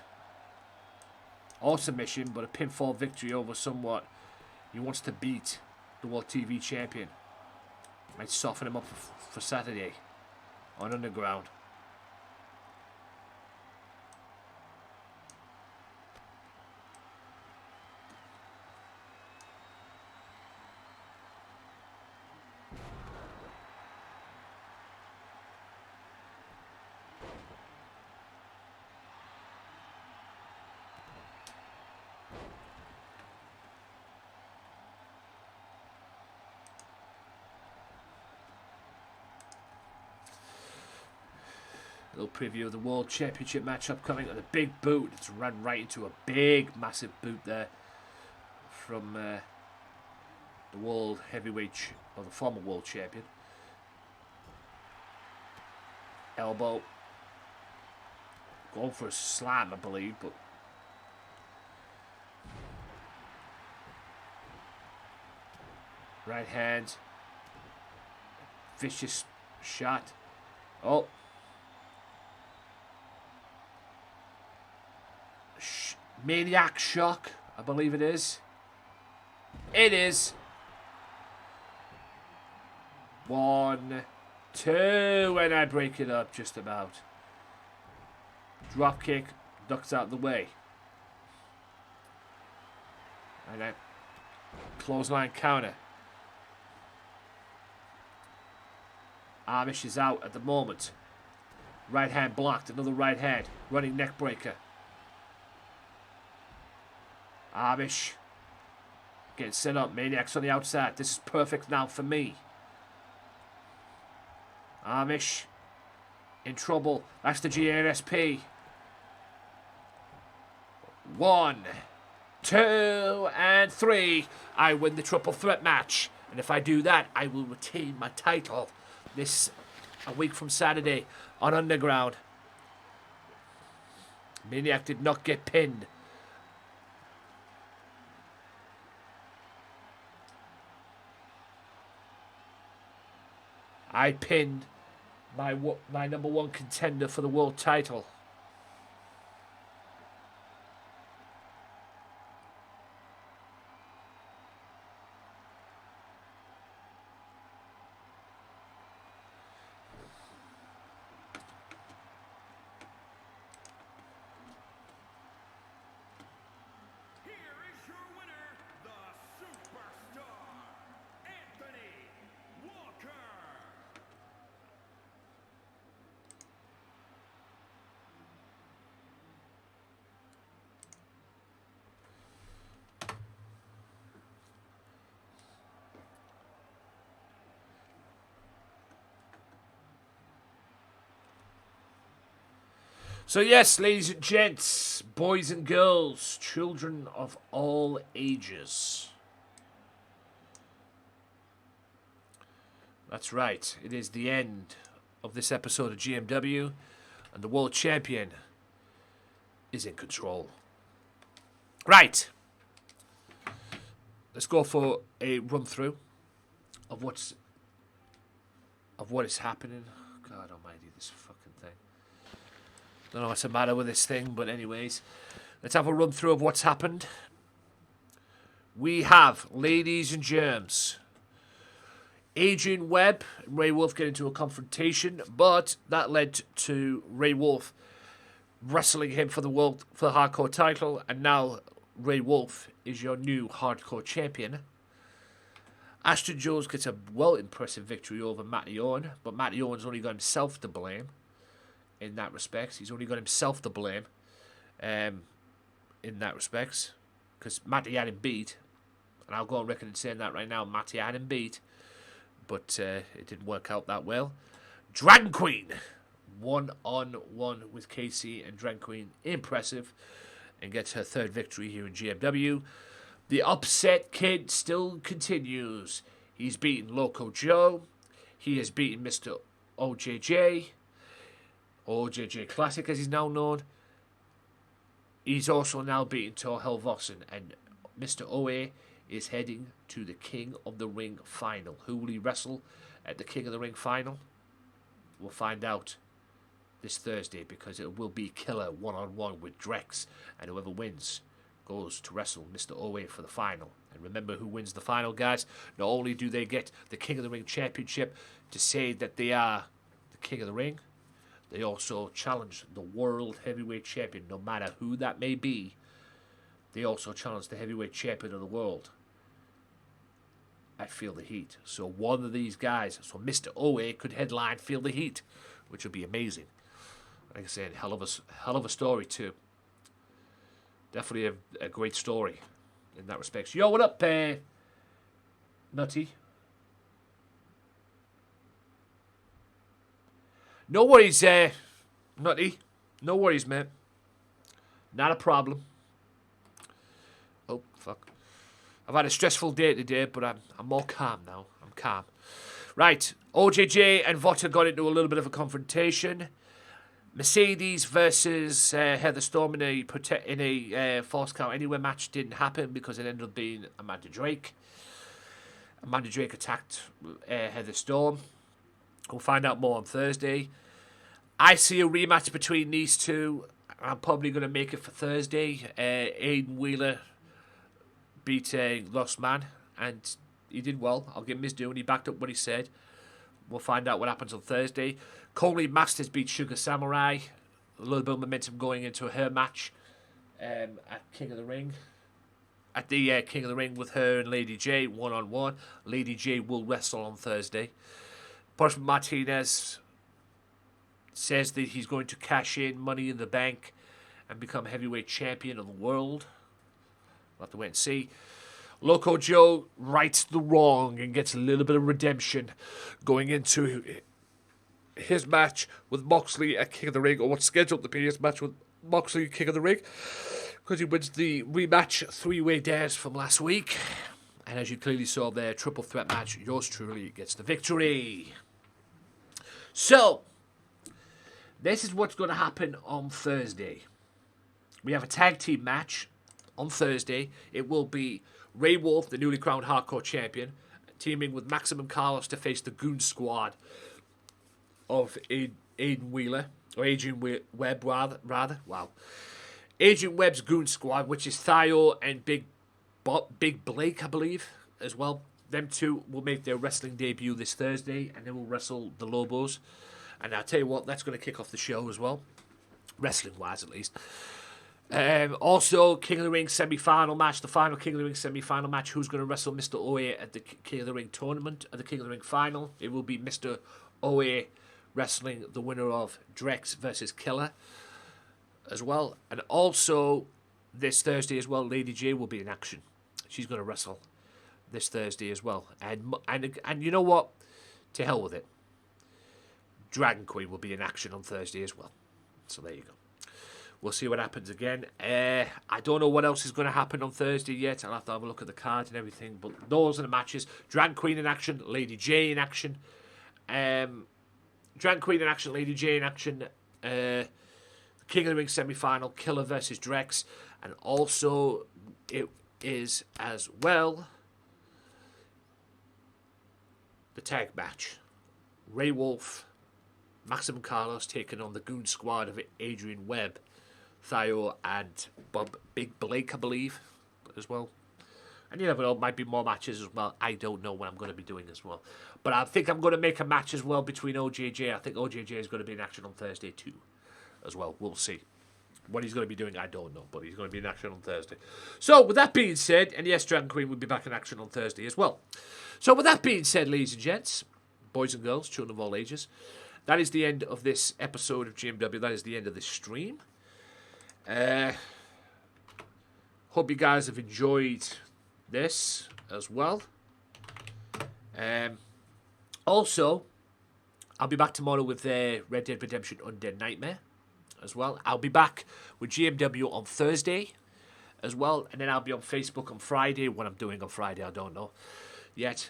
Or submission, but a pinfall victory over somewhat. He wants to beat the World TV Champion. Might soften him up for Saturday on Underground. Little preview of the World Championship match upcoming, and a big boot. It's run right into a big, massive boot there from the World Heavyweight, or the former World Champion. Elbow. Going for a slam, I believe, but right hand. Vicious shot. Oh. Maniac shock, I believe it is. It is. 1, 2, and I break it up just about. Drop kick, ducks out of the way. And a clothesline counter. Amish is out at the moment. Right hand blocked, another right hand. Running neck breaker. Amish getting set up. Maniac's on the outside. This is perfect now for me. Amish in trouble. That's the GNSP. 1, 2, and 3. I win the triple threat match. And if I do that, I will retain my title this a week from Saturday on Underground. Maniac did not get pinned. I pinned my number 1 contender for the world title. So yes, ladies and gents, boys and girls, children of all ages. That's right, it is the end of this episode of GMW, and the world champion is in control. Right, let's go for a run through of what is happening. God almighty, this fucking thing. Don't know what's the matter with this thing, but anyways, let's have a run through of what's happened. We have, ladies and germs, Adrian Webb and Ray Wolf get into a confrontation, but that led to Ray Wolf wrestling him for the hardcore title, and now Ray Wolf is your new hardcore champion. Ashton Jones gets a impressive victory over MATTYOWEN, but MATTYOWEN's only got himself to blame. In that respect, he's only got himself to blame. In that respect, because Matty had him beat, and I'll go on record and saying that right now. Matty had him beat, but it didn't work out that well. Dragon Queen 1-on-1 with Casey, and Dragon Queen impressive, and gets her 3rd victory here in GMW. The upset kid still continues. He's beaten Loco Joe. He has beaten Mr. OJJ. OJJ Classic, as he's now known. He's also now beaten Tor Halvorsen, and Mr. OA is heading to the King of the Ring final. Who will he wrestle at the King of the Ring final? We'll find out this Thursday, because it will be killer 1-on-1 with Drex, and whoever wins goes to wrestle Mr. OA for the final. And remember, who wins the final, guys? Not only do they get the King of the Ring championship to say that they are the King of the Ring, they also challenge the World Heavyweight Champion, no matter who that may be. They also challenge the Heavyweight Champion of the world. I Feel the Heat. So one of these guys, so Mr. OA could headline Feel the Heat, which would be amazing. Like I said, hell of a story too. Definitely a great story in that respect. Yo, what up, Nutty? No worries, Nutty, no worries, mate. Not a problem. Oh, fuck. I've had a stressful day today, but I'm more calm now. I'm calm. Right, OJJ and Vota got into a little bit of a confrontation. Mercedes versus Heather Storm in a Force Count Anywhere match didn't happen because it ended up being Amanda Drake. Amanda Drake attacked Heather Storm. We'll find out more on Thursday. I see a rematch between these two. I'm probably going to make it for Thursday. Aiden Wheeler beat Lost Man, and he did well. I'll give him his due, and he backed up what he said. We'll find out what happens on Thursday. Coley Masters beat Sugar Samurai. A little bit of momentum going into her match at King of the Ring. At the King of the Ring with her and Lady J, one-on-one. Lady J will wrestle on Thursday. Portsmouth Martinez says that he's going to cash in Money in the Bank and become heavyweight champion of the world. We'll have to wait and see. Loco Joe rights the wrong and gets a little bit of redemption going into his match with Moxley at King of the Ring, or what's scheduled to be his match with Moxley at King of the Ring, because he wins the rematch three-way dares from last week. And as you clearly saw there, triple threat match, yours truly gets the victory. So, this is what's going to happen on Thursday. We have a tag team match on Thursday. It will be Ray Wolf, the newly crowned hardcore champion, teaming with Maximum Carlos to face the Goon Squad of Aiden Wheeler, or Adrian Webb, rather. Wow. Adrian Webb's Goon Squad, which is Theo and Big Blake, I believe, as well. Them two will make their wrestling debut this Thursday, and they will wrestle the Lobos. And I'll tell you what, that's going to kick off the show as well, wrestling-wise at least. Also, King of the Ring semi-final match, the final King of the Ring semi-final match. Who's going to wrestle Mr. OA at the King of the Ring tournament, at the King of the Ring final? It will be Mr. OA wrestling the winner of Drex versus Killer as well. And also, this Thursday as well, Lady J will be in action. She's going to wrestle this Thursday as well. And you know what? To hell with it. Dragon Queen will be in action on Thursday as well. So there you go. We'll see what happens again. I don't know what else is going to happen on Thursday yet. I'll have to have a look at the card and everything. But those are the matches. Dragon Queen in action. Lady J in action. Dragon Queen in action. Lady J in action. King of the Ring semi-final. Killer versus Drex. And also, it is as well the tag match. Ray Wolf, Maximum Carlos taking on the Goon Squad of Adrian Webb, Theo, and Big Blake, I believe, as well. And you never know, might be more matches as well. I don't know what I'm going to be doing as well. But I think I'm going to make a match as well between OJJ. I think OJJ is going to be in action on Thursday too, as well. We'll see. What he's going to be doing, I don't know, but he's going to be in action on Thursday. So, with that being said, and yes, Dragon Queen will be back in action on Thursday as well. So, with that being said, ladies and gents, boys and girls, children of all ages, that is the end of this episode of GMW. That is the end of this stream. Hope you guys have enjoyed this as well. Also, I'll be back tomorrow with Red Dead Redemption Undead Nightmare as well. I'll be back with GMW on Thursday as well. And then I'll be on Facebook on Friday. What I'm doing on Friday, I don't know yet.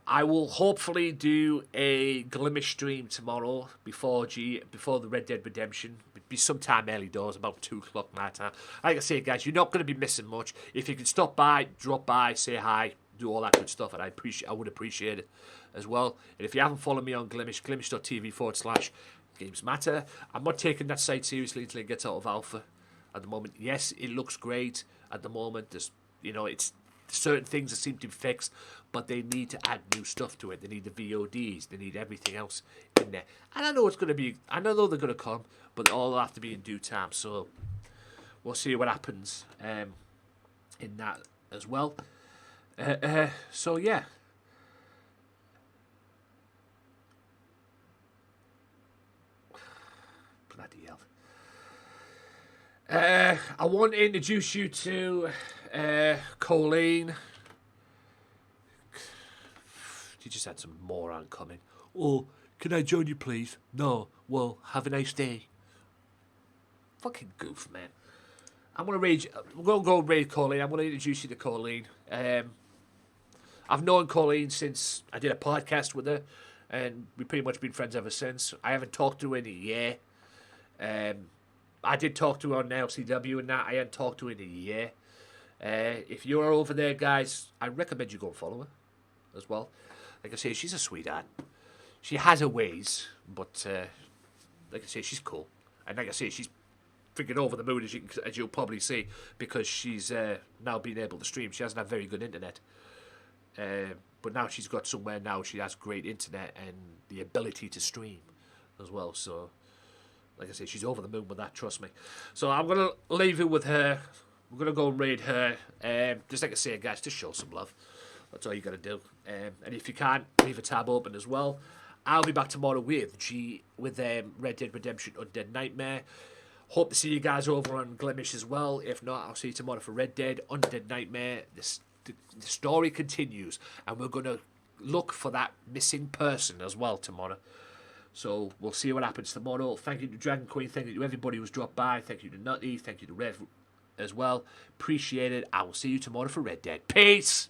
I will hopefully do a Glimmish stream tomorrow before the Red Dead Redemption. It'll be sometime early doors, about 2 o'clock my time. Like I say, guys, you're not going to be missing much. If you can stop by, drop by, say hi, do all that good stuff, and I would appreciate it as well. And if you haven't followed me on Glimmish, glimish.tv/Gamesmatter. I'm not taking that site seriously until it gets out of alpha at the moment. Yes, it looks great at the moment. There's, it's certain things that seem to be fixed, but they need to add new stuff to it. They need the VODs. They need everything else in there. And I know it's going to be, I know they're going to come, but all will have to be in due time. So we'll see what happens in that as well. So yeah. Bloody hell. I want to introduce you to Colleen. You just had some moron coming. Oh, can I join you, please? No. Well, have a nice day. fucking goof, man. I'm gonna go raid Colleen. I'm gonna introduce you to Colleen. I've known Colleen since I did a podcast with her, and we've pretty much been friends ever since. I haven't talked to her in a year. I did talk to her on LCW and that. I hadn't talked to her in a year. If you're over there, guys, I recommend you go and follow her as well. Like I say, she's a sweetheart. She has her ways, but like I say, she's cool. And like I say, she's freaking over the moon, as you'll probably see, because she's now being able to stream. She hasn't had very good internet. But now she's got somewhere now. She has great internet and the ability to stream as well. So, like I say, she's over the moon with that, trust me. So I'm going to leave it with her. We're going to go and raid her. Just like I say, guys, just show some love. That's all you got to do. And if you can't, leave a tab open as well. I'll be back tomorrow with Red Dead Redemption Undead Nightmare. Hope to see you guys over on Glimish as well. If not, I'll see you tomorrow for Red Dead Undead Nightmare. The story continues, and we're going to look for that missing person as well tomorrow. So we'll see what happens tomorrow. Thank you to Dragon Queen. Thank you to everybody who's dropped by. Thank you to Nutty. Thank you to Rev as well. Appreciate it. I will see you tomorrow for Red Dead. Peace!